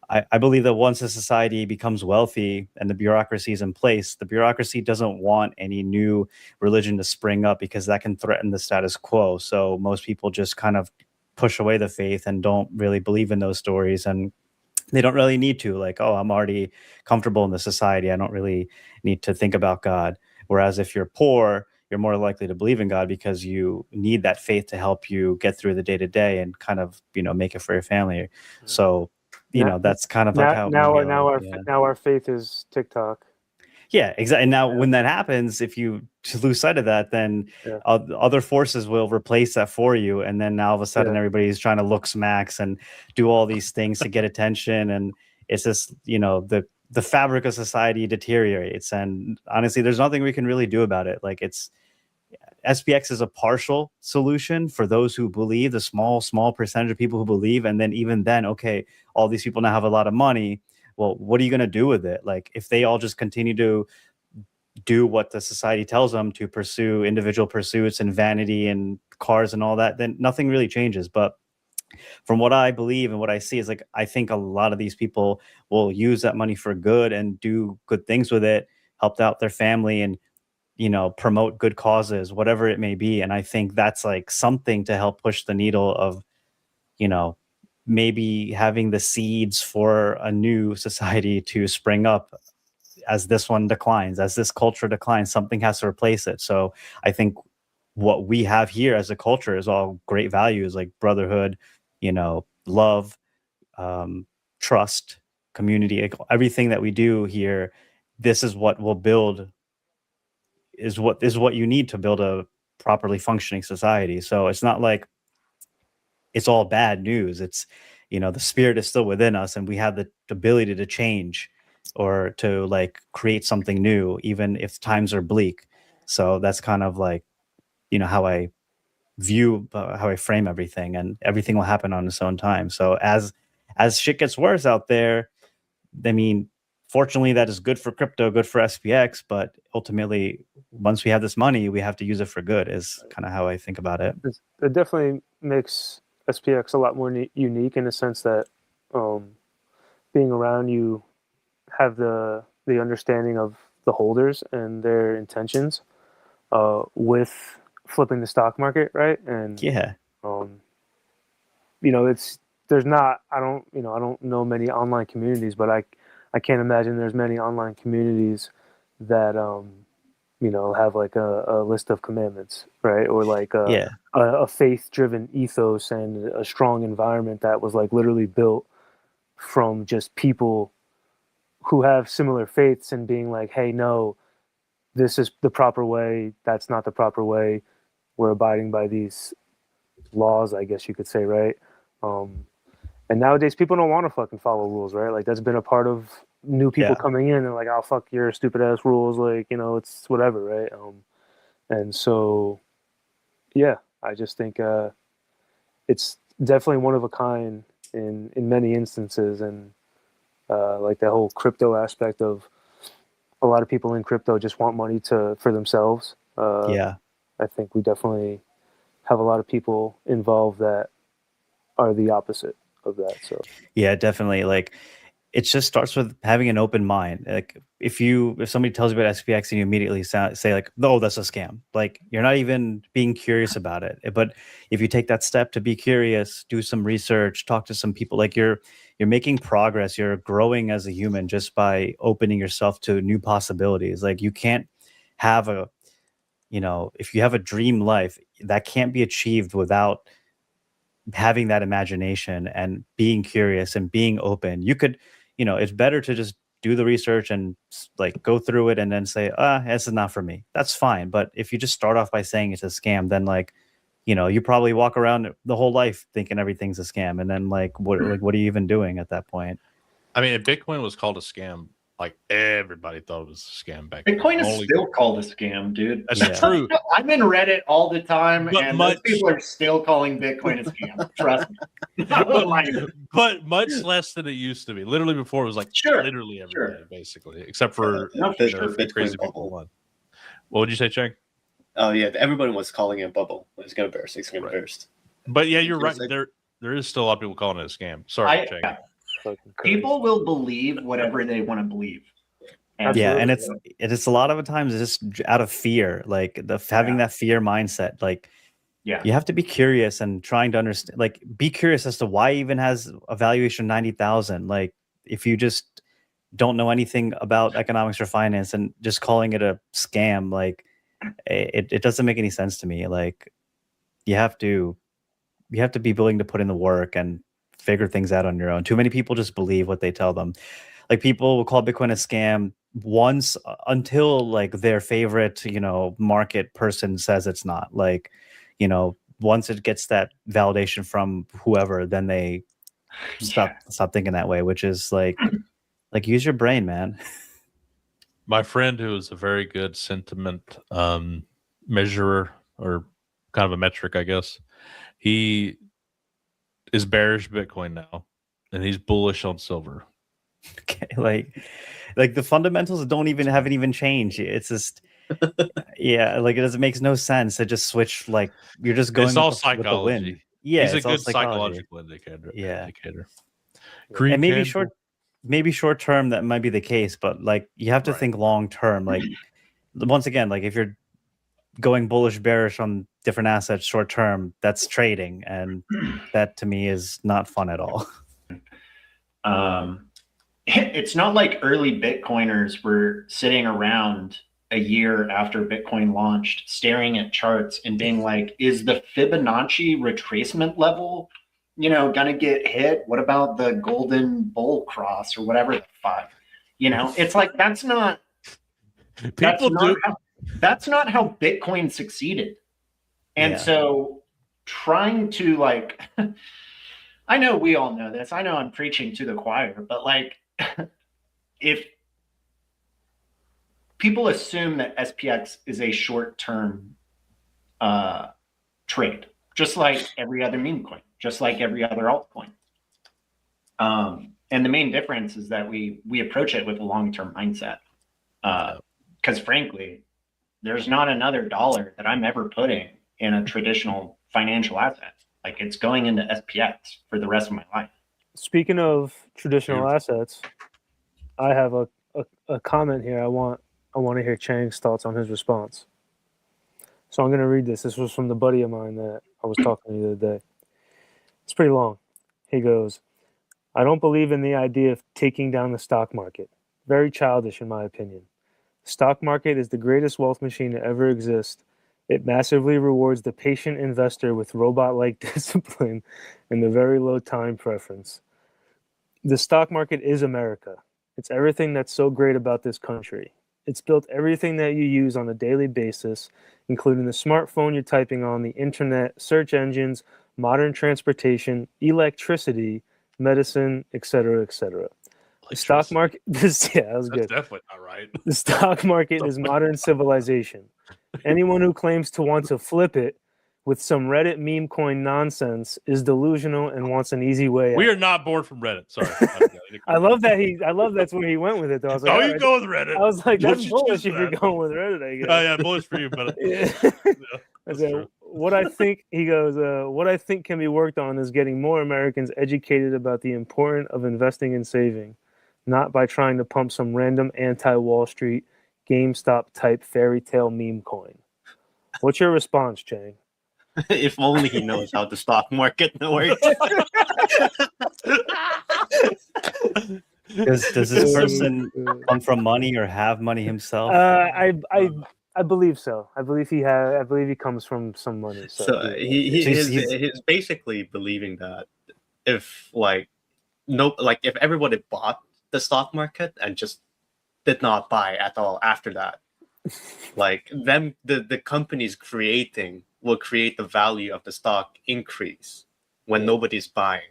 I believe that once a society becomes wealthy and the bureaucracy is in place, the bureaucracy doesn't want any new religion to spring up because that can threaten the status quo. So most people just kind of push away the faith and don't really believe in those stories. And they don't really need to, like, oh, I'm already comfortable in the society, I don't really need to think about God. Whereas if you're poor, you're more likely to believe in God because you need that faith to help you get through the day to day and kind of, you know, make it for your family. So, you know, that's kind of like how now our faith is TikTok. Yeah, exactly. And now when that happens, if you lose sight of that, then other forces will replace that for you. And then now all of a sudden everybody's trying to look smacks and do all these things to get attention. And it's just, you know, the fabric of society deteriorates. And honestly, there's nothing we can really do about it. Like, it's SPX is a partial solution for those who believe, the small percentage of people who believe. And then even then, okay, all these people now have a lot of money. Well, what are you going to do with it? Like, if they all just continue to do what the society tells them to pursue, individual pursuits and vanity and cars and all that, then nothing really changes. But from what I believe and what I see is, like, I think a lot of these people will use that money for good and do good things with it, help out their family, and, you know, promote good causes, whatever it may be. And I think that's like something to help push the needle of, you know, maybe having the seeds for a new society to spring up as this one declines, as this culture declines. Something has to replace it. So I think what we have here as a culture is all great values like brotherhood, you know, love, trust, community, like everything that we do here. This is what will build, is what you need to build a properly functioning society. So it's not like it's all bad news. It's, you know, the spirit is still within us and we have the ability to change or to like create something new, even if times are bleak. So that's kind of like, you know, how I view, how I frame everything, and everything will happen on its own time. So as shit gets worse out there, I mean, fortunately that is good for crypto, good for SPX, but ultimately once we have this money, we have to use it for good, is kind of how I think about it. It definitely makes SPX a lot more unique in the sense that being around, you have the understanding of the holders and their intentions with flipping the stock market, right? And you know, I don't know many online communities, but I can't imagine there's many online communities that you know, have like a list of commandments, right? Or like a faith-driven ethos and a strong environment that was like literally built from just people who have similar faiths and being like, hey, no, this is the proper way, that's not the proper way, we're abiding by these laws, I guess you could say, right? And nowadays people don't want to fucking follow rules, right? Like, that's been a part of new people coming in and like, oh, fuck your stupid ass rules, like, you know, it's whatever, right? And so I just think it's definitely one of a kind in many instances. And like the whole crypto aspect of a lot of people in crypto just want money for themselves. I think we definitely have a lot of people involved that are the opposite of that. So yeah, definitely. Like, it just starts with having an open mind. Like, if somebody tells you about SPX and you immediately say like, oh, that's a scam, like, you're not even being curious about it. But if you take that step to be curious, do some research, talk to some people, like, you're making progress, you're growing as a human just by opening yourself to new possibilities. Like, you can't have if you have a dream life, that can't be achieved without having that imagination and being curious and being open. You could, it's better to just do the research and like go through it and then say, this is not for me. That's fine. But if you just start off by saying it's a scam, then like, you probably walk around the whole life thinking everything's a scam. And then what are you even doing at that point? I mean, if Bitcoin was called a scam, Like everybody thought it was a scam back then. Bitcoin is Only- still called a scam, dude. That's Yeah. true. I'm in Reddit all the time, But and much- those people are still calling Bitcoin a scam. Trust me. Like, But much less than it used to be. Literally before it was like Sure, literally every sure. day, basically, except for No, the, sure. the the crazy Bitcoin people. bubble. One. What would you say, Chang? Oh yeah, everybody was calling it a bubble. It's gonna burst. It's gonna Right. burst. But yeah, you're It right. was like- There is still a lot of people calling it a scam. Sorry, Chang. Fucking crazy. People will believe whatever they want to believe. And Yeah, and Absolutely. it's a lot of the times it's just out of fear, like having that fear mindset. Like, Yeah. you have to be curious and trying to understand. Like, be curious as to why it even has a valuation of 90,000. Like, if you just don't know anything about economics or finance and just calling it a scam, like it doesn't make any sense to me. Like, you have to be willing to put in the work and figure things out on your own. Too many people just believe what they tell them. Like, people will call Bitcoin a scam once until like their favorite, market person says it's not. Like, once it gets that validation from whoever, then they stop thinking that way, which is like use your brain, man. My friend, who is a very good sentiment measurer or kind of a metric, I guess, he is bearish Bitcoin now, and he's bullish on silver. Okay, like the fundamentals haven't even changed. It's just yeah, like it makes no sense to just switch. Like, you're just going It's all with the wind. psychology. Yeah, He's a it's all good psychology. psychological indicator. Yeah. Green And maybe candle. short term that might be the case, but like you have to Right. think long term. Like, once again, like if you're going bullish, bearish on different assets short term, that's trading, and that to me is not fun at all. It's not like early Bitcoiners were sitting around a year after Bitcoin launched, staring at charts and being like, is the Fibonacci retracement level, gonna get hit? What about the golden bull cross or whatever the fuck? It's like, that's not how Bitcoin succeeded. And Yeah. so trying to like, I know we all know this. I know I'm preaching to the choir, but like, if people assume that SPX is a short-term trade, just like every other meme coin, just like every other altcoin. And the main difference is that we approach it with a long-term mindset. Because frankly, there's not another dollar that I'm ever putting in a traditional financial asset. Like, it's going into SPX for the rest of my life. Speaking of traditional assets, I have a comment here. I want to hear Chang's thoughts on his response. So I'm going to read this. This was from the buddy of mine that I was talking to the other day. It's pretty long. He goes, I don't believe in the idea of taking down the stock market. Very childish, in my opinion. The stock market is the greatest wealth machine to ever exist. It massively rewards the patient investor with robot-like discipline and a very low time preference. The stock market is America. It's everything that's so great about this country. It's built everything that you use on a daily basis, including the smartphone you're typing on, the internet, search engines, modern transportation, electricity, medicine, etc., etc. The stock market, that was That's good. definitely not right. The stock market is modern civilization. Anyone who claims to want to flip it with some Reddit meme coin nonsense is delusional and wants an easy way out. We are not born from Reddit. Sorry. I love that's where he went with it though. I was like, Oh, all you right. go with Reddit. I was like, Don't that's you bullish choose if you're that. going with Reddit, I guess. Oh yeah, bullish for you, but Yeah. I that's said, true. what I think, he goes, what I think can be worked on is getting more Americans educated about the importance of investing and saving, not by trying to pump some random anti-Wall Street, GameStop type fairy tale meme coin. What's your response, Chang? If only he knows how the stock market works. Does this person come from money or have money himself? I believe so. I believe he comes from some money. So yeah. he's basically believing that if if everybody bought the stock market and just did not buy at all after that, like then the companies will create the value of the stock increase when nobody's buying.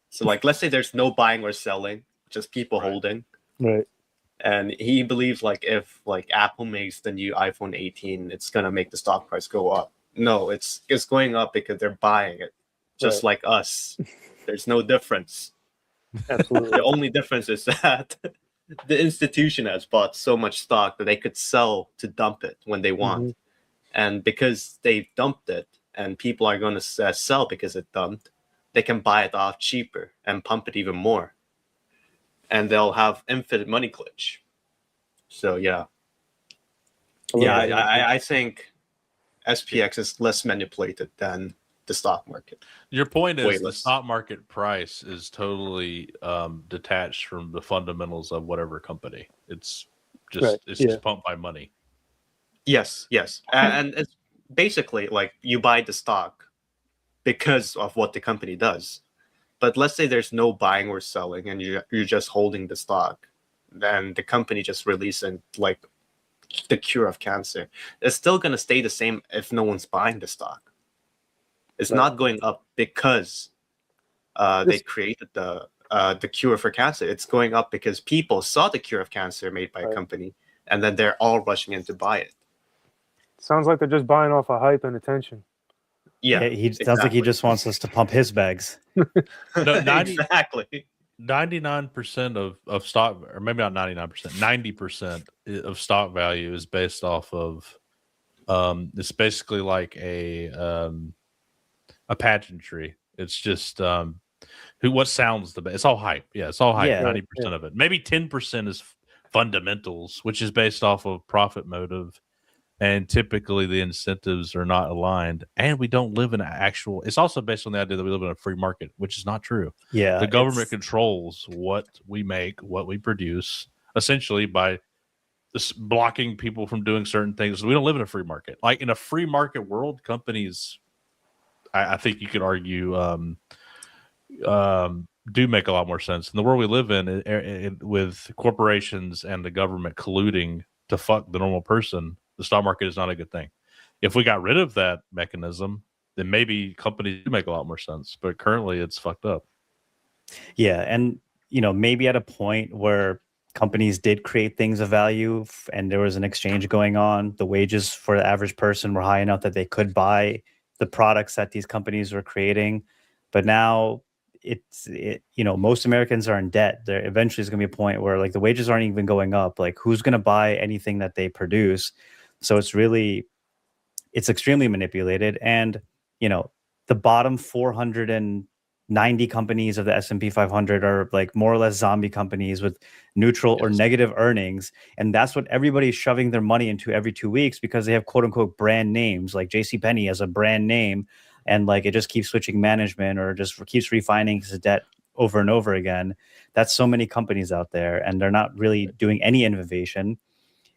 So like let's say there's no buying or selling, just people holding. Right. And he believes like if like Apple makes the new iPhone 18, it's gonna make the stock price go up. No, it's going up because they're buying it, just like us. There's no difference. Absolutely. The only difference is that the institution has bought so much stock that they could sell to dump it when they want. And because they've dumped it and people are going to sell because it dumped, they can buy it off cheaper and pump it even more. And they'll have infinite money glitch. So, yeah. Yeah, I think SPX is less manipulated than the stock market. Your point is Way the less. stock market price is totally detached from the fundamentals of whatever company. It's just just pumped by money. Yes. And it's basically like you buy the stock because of what the company does. But let's say there's no buying or selling and you're just holding the stock. Then the company just releasing like the cure of cancer. It's still going to stay the same if no one's buying the stock. It's not going up because they created the cure for cancer. It's going up because people saw the cure of cancer made by a company, and then they're all rushing in to buy it. Sounds like they're just buying off of hype and attention. Yeah, he sounds like he just wants us to pump his bags. No, exactly. 99% of stock, or maybe not 99%, 90% of stock value is based off of. It's basically like a pageantry. It's just what sounds the best. It's all hype. Yeah, it's all hype. 90% of it. Maybe 10% is fundamentals, which is based off of profit motive. And typically the incentives are not aligned. And we don't live in actual. It's also based on the idea that we live in a free market, which is not true. Yeah. The government controls what we make, what we produce, essentially by blocking people from doing certain things. We don't live in a free market. Like in a free market world, companies, I think you could argue, do make a lot more sense. In the world we live in, with corporations and the government colluding to fuck the normal person, the stock market is not a good thing. If we got rid of that mechanism, then maybe companies do make a lot more sense. But currently, it's fucked up. Yeah, and maybe at a point where companies did create things of value and there was an exchange going on, the wages for the average person were high enough that they could buy the products that these companies were creating. But now most Americans are in debt. There eventually is going to be a point where like the wages aren't even going up. Like who's going to buy anything that they produce? So it's extremely manipulated. And the bottom 490 companies of the S&P 500 are like more or less zombie companies with neutral or negative earnings. And that's what everybody's shoving their money into every 2 weeks because they have quote unquote brand names. Like JCPenney has a brand name and like it just keeps switching management or just keeps refining his debt over and over again. That's so many companies out there and they're not really doing any innovation.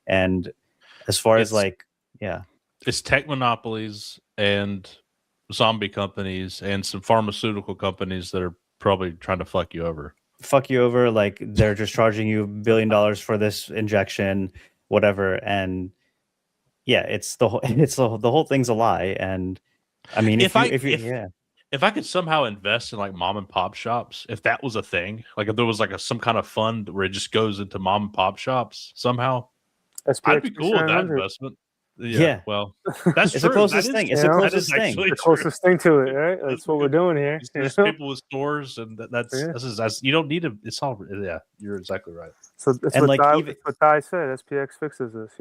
And as far as it's tech monopolies and zombie companies and some pharmaceutical companies that are probably trying to fuck you over. Like they're just charging you $1 billion for this injection, whatever. And yeah, it's the whole thing's a lie. And I mean, if I could somehow invest in like mom and pop shops, if that was a thing, like if there was like some kind of fund where it just goes into mom and pop shops somehow, I'd be cool with that investment. Yeah, well, that's it's the closest thing. It's the closest thing. The closest thing to it, right? That's what we're doing here. There's people with stores, and that's you don't need to. It's all you're exactly right. So that's what Ty said. SPX fixes this,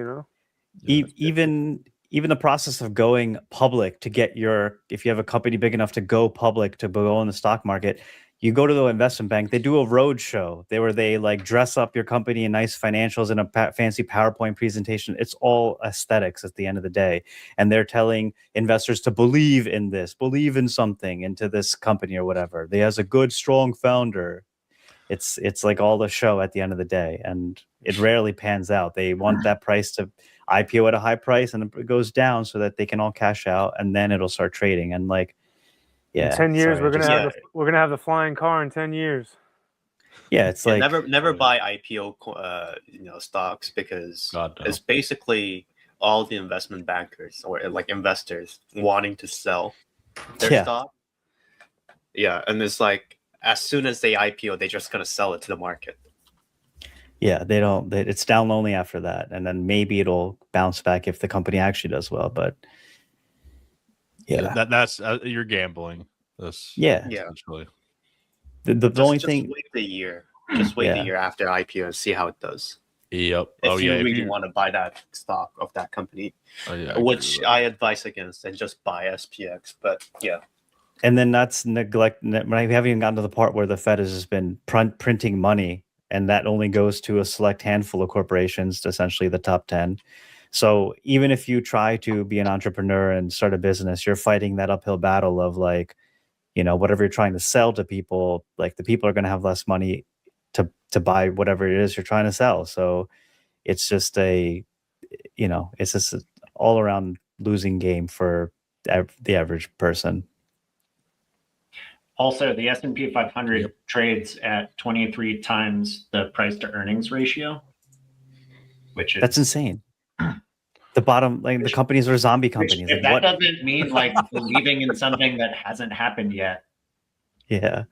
Even the process of going public to get if you have a company big enough to go public to go on the stock market, you go to the investment bank, they do a road show where they like dress up your company in nice financials in a fancy PowerPoint presentation. It's all aesthetics at the end of the day. And they're telling investors to believe in this, believe in something, into this company or whatever. They has a good, strong founder. It's like all the show at the end of the day. And it rarely pans out. They want that price to IPO at a high price and it goes down so that they can all cash out and then it'll start trading. And like, yeah, in 10 years, we're gonna have the flying car in 10 years. Yeah, it's like never buy IPO stocks because it's basically all the investment bankers or like investors wanting to sell their stock. Yeah, and it's like as soon as they IPO, they're just gonna sell it to the market. Yeah, they don't. It's down only after that, and then maybe it'll bounce back if the company actually does well. But yeah, that's you're gambling. This yeah. essentially. The only Just thing. wait the year. Just wait the Yeah. year after IPO and see how it does. Yep. If you really want to buy that stock of that company, which I advise against, and just buy SPX. But yeah. And then that's neglect. We haven't even gotten to the part where the Fed has just been printing money, and that only goes to a select handful of corporations, essentially the top 10. So even if you try to be an entrepreneur and start a business, you're fighting that uphill battle of like, whatever you're trying to sell to people, like the people are going to have less money to buy whatever it is you're trying to sell. So it's just it's just an all around losing game for the average person. Also, the S&P 500 trades at 23 times the price to earnings ratio, which is that's insane. The bottom, like the companies are zombie companies. If that doesn't mean like believing in something that hasn't happened yet. Yeah,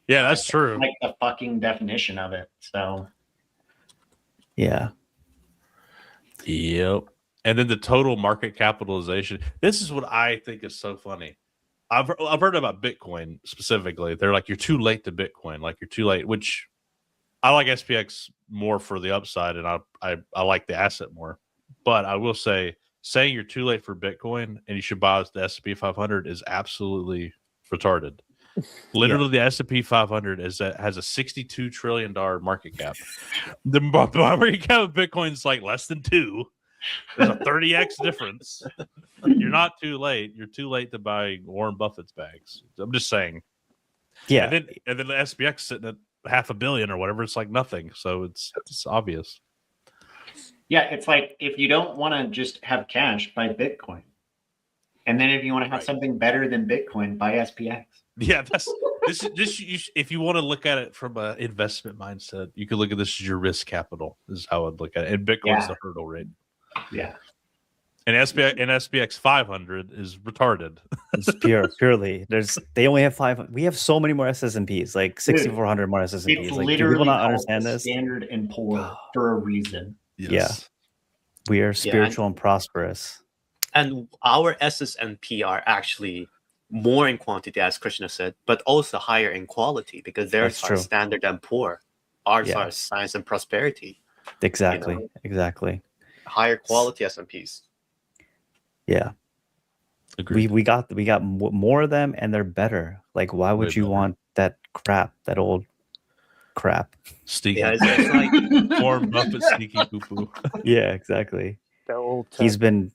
that's true. Like the fucking definition of it. So. Yeah. Yep. And then the total market capitalization. This is what I think is so funny. I've heard about Bitcoin specifically. They're like, you're too late to Bitcoin. Like you're too late, which I like SPX more for the upside, and I like the asset more. But I will say, saying you're too late for Bitcoin and you should buy the S&P 500 is absolutely retarded. Literally, the S&P 500 has a $62 trillion market cap. The market cap of Bitcoin is like less than 2. There's a 30x difference. You're not too late. You're too late to buy Warren Buffett's bags. I'm just saying. Yeah. And then the SPX sitting at $500 million or whatever. It's like nothing. So it's obvious. Yeah, it's like if you don't want to just have cash, buy Bitcoin. And then if you want to have something better than Bitcoin, buy SPX. Yeah, if you want to look at it from an investment mindset, you could look at this as your risk capital. This is how I'd look at it. And Bitcoin's the hurdle rate. Yeah. And SPX 500 is retarded. It's purely. They only have 500. We have so many more SS&Ps, like 6,400 more SS&Ps. It's like, literally do people not understand this? Standard and Poor for a reason. Yes. Yeah. We are spiritual and prosperous. And our SS&P are actually more in quantity, as Krishna said, but also higher in quality because theirs are standard and poor. Ours are science and prosperity. Exactly. Exactly. Higher quality S&Ps. Yeah. Agreed. We got more of them, and they're better. Like, why would you want that crap? That old crap. Sneaky. Yeah, it's like Warren Buffett sneaky poo-poo. Yeah, exactly. That old. He's been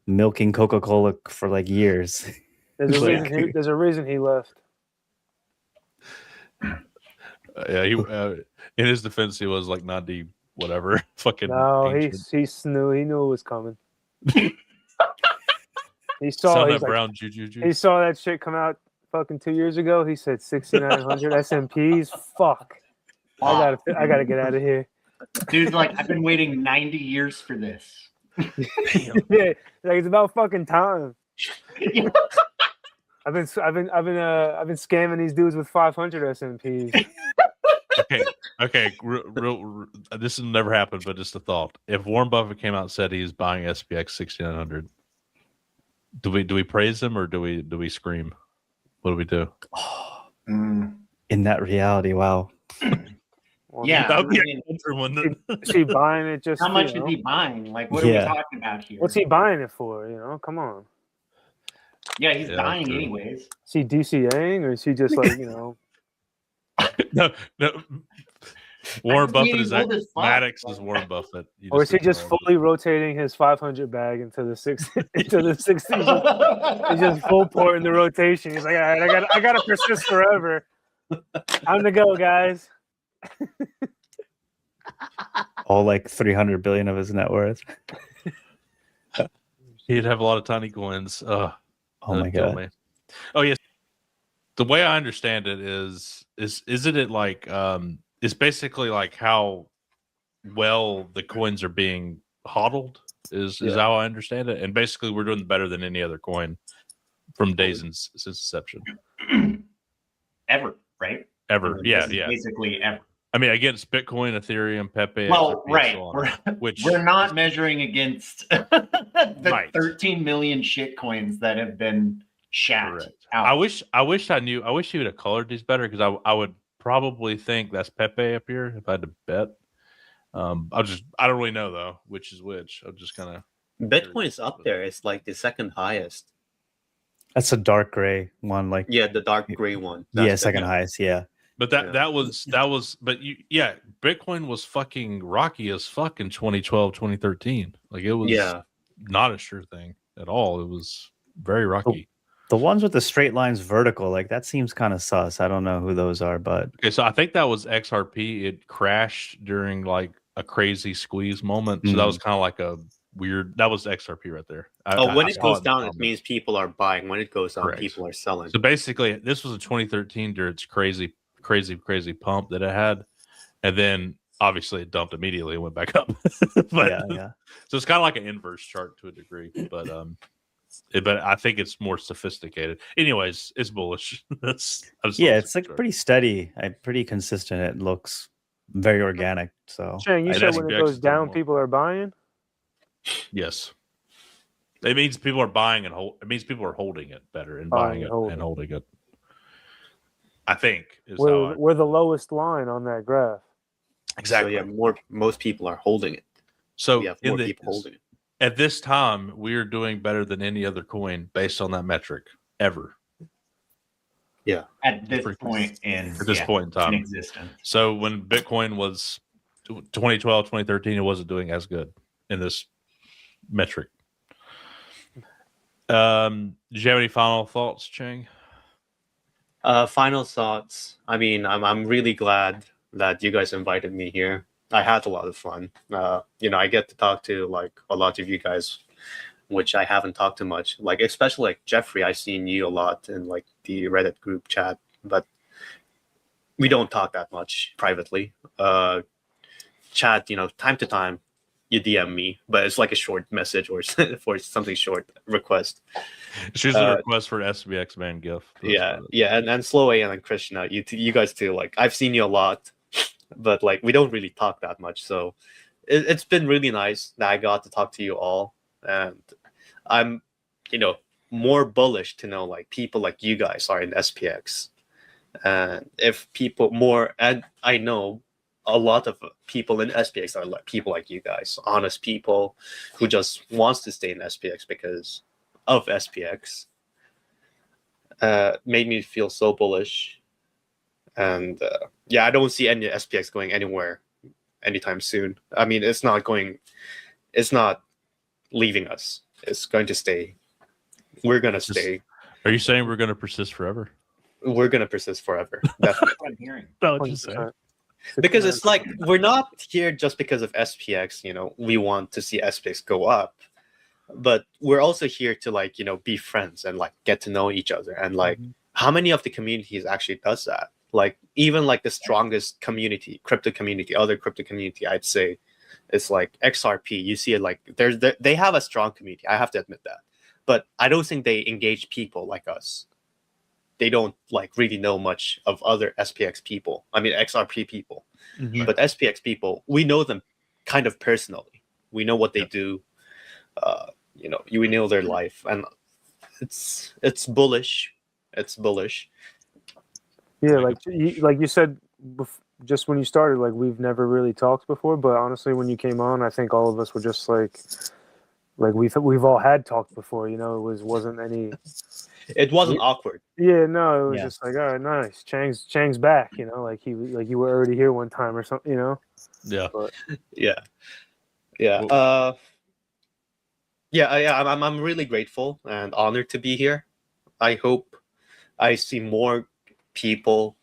milking Coca-Cola for like years. There's a reason he left. Yeah, in his defense, he was like Nandi, whatever. Fucking. No, ancient. he knew it was coming. He saw that brown juju. He saw that shit come out fucking 2 years ago. He said 6,900 S&Ps. Fuck. I gotta get out of here. Dude's like, I've been waiting 90 years for this. Yeah, like it's about fucking time. I've been scamming these dudes with 500 S&Ps. Okay. Real, this has never happened, but just a thought. If Warren Buffett came out and said he's buying SPX 6,900, do we praise him or do we scream? What do we do? In that reality, wow. Well, Yeah, that would be a good one. is he buying it just? How much is he buying? Like, what are we talking about here? What's he buying it for? Come on. Yeah, he's dying anyways. Is he DCAing or is he just like No. Warren Buffett is Maddox is Warren Buffett. Or is he just fully rotating his 500 bag into the 60? He's just full port in the rotation. He's like, all right, I gotta persist forever. Time to go, guys. All like 300 billion of his net worth. He'd have a lot of tiny coins. Oh my god. Me. Oh yes. The way I understand it isn't it like it's basically like how well the coins are being hodled is how I understand it. And basically we're doing better than any other coin from days since inception. Ever, right? Ever. Yeah. Basically ever. I mean, against Bitcoin, Ethereum, Pepe. Well, XRP, right. Solana, which We're not measuring against the Right. 13 million shitcoins that have been shat correct. out. I wish he would have colored these better, because I would probably think that's Pepe up here if I had to bet. I don't really know though which is which. I'm just kind of Bitcoin's up there. It's like the second highest. That's a dark gray one. Like Yeah, the dark gray one. yeah, That's second Bitcoin. highest. Yeah. But that was but Bitcoin was fucking rocky as fuck in 2012, 2013. Like it was not a sure thing at all. It was very rocky. The ones with the straight lines vertical, like that seems kind of sus. I don't know who those are, but Okay, so I think that was XRP. It crashed during like a crazy squeeze moment. So that was kind of like a weird. That was XRP right there. When it saw goes in down, the it means people are buying. When it goes up, Correct. people are selling. So basically, this was in 2013 during its crazy pump that it had, and then obviously it dumped immediately and went back up. But, yeah. So it's kind of like an inverse chart to a degree, but I think it's more sophisticated. Anyways, it's bullish. It's like pretty steady, pretty consistent. It looks very organic. So Chang, you And said when SPX it goes is doing down, more. people are buying. Yes. It means people are buying and it means people are holding it better and buying it and holding it. I think is how We're the lowest line on that graph. exactly. So most people are holding it. So We have more people holding it. At this time, we are doing better than any other coin based on that metric ever. Yeah. At this point in time in existence. So when Bitcoin was 2012, 2013, it wasn't doing as good in this metric. Did you have any final thoughts, Chang? Final thoughts. I mean, I'm really glad that you guys invited me here. I had a lot of fun. I get to talk to like a lot of you guys, which I haven't talked to much. Like especially like Jeffrey, I've seen you a lot in like the Reddit group chat, but we don't talk that much privately. Chat, time to time, you DM me, but it's like a short message or for something short request. It's usually a request for an SPXMAN GIF. Yeah, and SlowAeon and Krishna, you guys too. Like I've seen you a lot, but like we don't really talk that much. So it's been really nice that I got to talk to you all, and I'm, more bullish to know like people like you guys are in SPX, and if people more, and I know a lot of people in SPX are like people like you guys, honest people who just wants to stay in SPX because of SPX. Made me feel so bullish, and I don't see any SPX going anywhere anytime soon. I mean, it's not leaving us. It's going to stay. We're gonna stay. Are you saying we're going to persist forever? We're gonna persist forever. Definitely. That's what I'm hearing. No, just saying. 100%. Because it's like we're not here just because of SPX. We want to see SPX go up, but we're also here to like be friends and like get to know each other. And like how many of the communities actually does that? Like even like the strongest community, crypto community, other crypto community, I'd say, it's like XRP. You see it like they have a strong community. I have to admit that, but I don't think they engage people like us. They don't like really know much of other SPX people. I mean XRP people, but SPX people, we know them kind of personally. We know what they do. We know their life, and it's bullish. It's bullish. Yeah, like you said, just when you started, like we've never really talked before. But honestly, when you came on, I think all of us were just like we've all had talked before. It wasn't any. It wasn't awkward. Yeah, no, it was just like, all right, nice. Chang's back. Like you were already here one time or something. Yeah. But, Yeah. I'm really grateful and honored to be here. I hope I see more people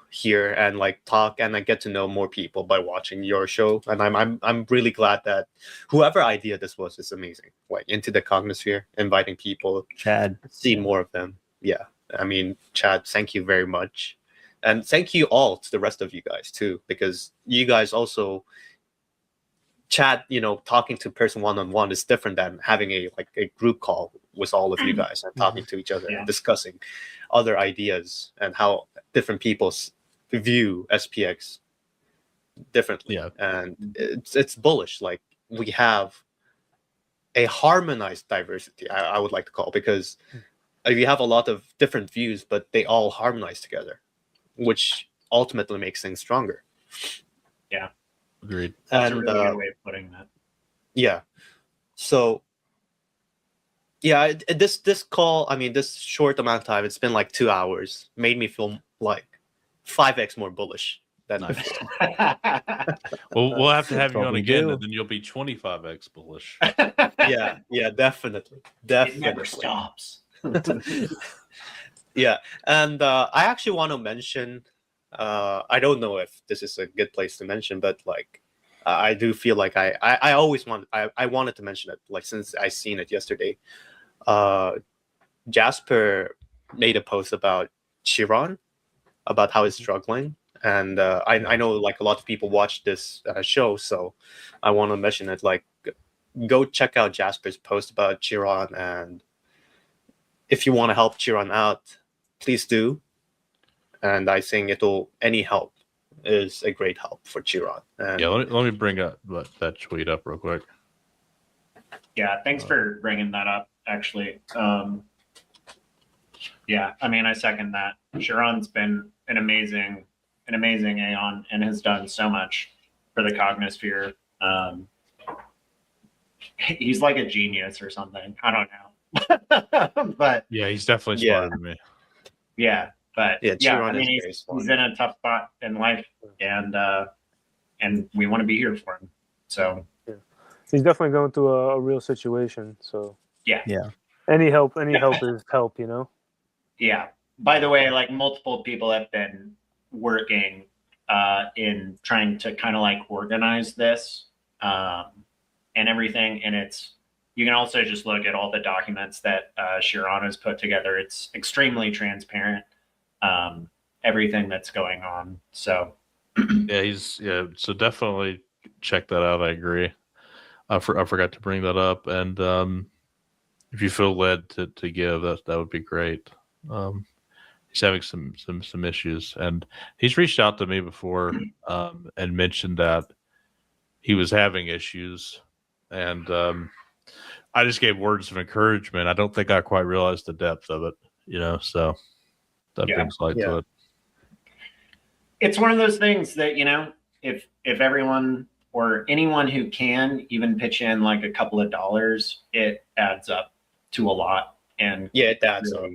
here and like talk, and I get to know more people by watching your show. And I'm really glad that whoever idea this was is amazing. Like into the Cognisphere, inviting people, Chad, see more of them. Yeah, I mean, Chad, thank you very much, and thank you all to the rest of you guys too, because you guys also. Chat, talking to person one-on-one is different than having a group call with all of you guys and talking to each other and discussing other ideas and how different people view SPX differently. Yeah. And it's bullish. Like we have a harmonized diversity, I would like to call, because you have a lot of different views, but they all harmonize together, which ultimately makes things stronger. Agreed. That's a And really good way of putting that. yeah, so yeah, this call, I mean, this short amount of time, it's been like 2 hours, made me feel like 5x more bullish than I thought. Well, we'll have to have you what on we again, do. and then you'll be 25x bullish. Yeah, definitely. It never stops. Yeah, and I actually want to mention, I don't know if this is a good place to mention, but like I do feel like I always I wanted to mention it, like since I seen it yesterday. Jasper made a post about Chiron, about how he's struggling, and I know like a lot of people watch this show, so I want to mention it. Like, go check out Jasper's post about Chiron, and if you want to help Chiron out, please do. And I think any help is a great help for Chiron. And Yeah, let me bring up that tweet up real quick. Yeah, thanks for bringing that up, actually. Yeah, I mean, I second that. Chiron's been an amazing Aeon and has done so much for the Cognisphere. He's like a genius or something. I don't know. But Yeah, he's definitely smarter than me. yeah, but Yeah, yeah, I Chiron mean, is very smart. he's in a tough spot in life, and we want to be here for him. So He's definitely going through a real situation. So yeah. any help is help, you know. Yeah. By the way, like multiple people have been working in trying to kind of like organize this and everything. And you can also just look at all the documents that Chiron has put together. It's extremely transparent, everything that's going on. So Yeah, so definitely check that out. I agree. I forgot to bring that up. And if you feel led to give, that would be great. He's having some issues, and he's reached out to me before and mentioned that he was having issues, and I just gave words of encouragement. I don't think I quite realized the depth of it, so that brings light to it. It's one of those things that, if everyone or anyone who can even pitch in like a couple of dollars, it adds up to a lot. And yeah, it adds up.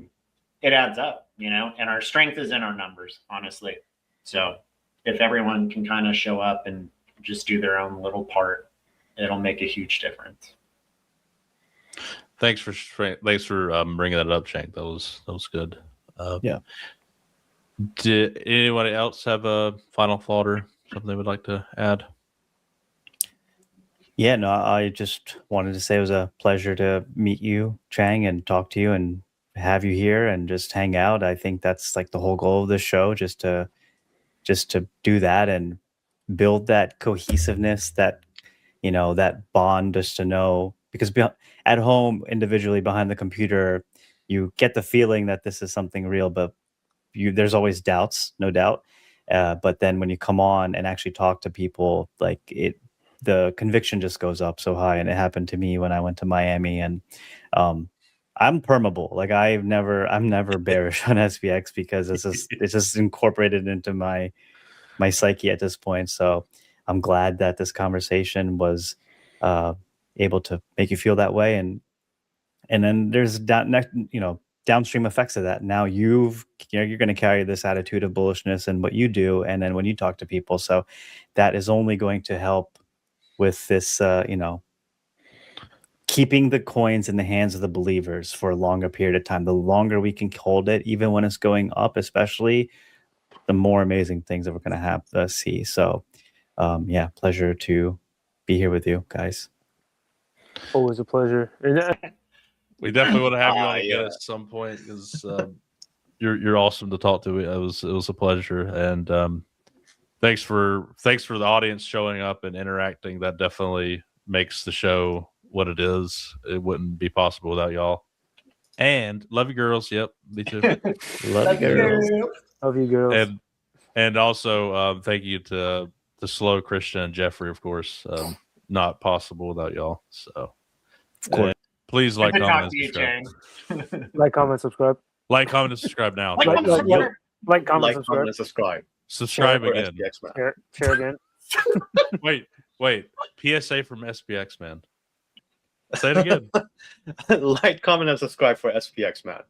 It adds up, and our strength is in our numbers, honestly. So if everyone can kind of show up and just do their own little part, it'll make a huge difference. Thanks for bringing that up, Chang. That was good. Yeah. Did anybody else have a final thought or something they would like to add? Yeah, no, I just wanted to say it was a pleasure to meet you, Chang, and talk to you and have you here and just hang out. I think that's like the whole goal of this show, just to do that and build that cohesiveness, that that bond, just to know, because at home individually behind the computer, you get the feeling that this is something real, but there's always doubts, no doubt. But then when you come on and actually talk to people, like the conviction just goes up so high. And it happened to me when I went to Miami, and I'm permeable. Like I'm never bearish on SPX because it's just incorporated into my psyche at this point. So I'm glad that this conversation was able to make you feel that way. And then there's downstream effects of that. Now you're going to carry this attitude of bullishness in what you do, and then when you talk to people. So that is only going to help with this, keeping the coins in the hands of the believers for a longer period of time. The longer we can hold it, even when it's going up, especially, the more amazing things that we're going to have to see. So, pleasure to be here with you guys. Always a pleasure. We definitely want to have you on again at some point, because you're awesome to talk to. It was a pleasure, and thanks for the audience showing up and interacting. That definitely makes the show what it is. It wouldn't be possible without y'all. And love you, girls. Yep, me too. Love you, girls. Love you, girls. And also thank you to the slow Christian and Jeffrey, of course. Not possible without y'all. So, Of course. please like, Good to comment, talk to you, subscribe. Chang. Like, comment, subscribe. Like, comment, and subscribe now. Like, Like, comment, like, subscribe. like, comment, Like, subscribe. comment, and subscribe. Subscribe For again. SPXMAN. Share again. Wait. PSA from SPXMAN. Say it again. Like, comment, and subscribe for SPXMAN.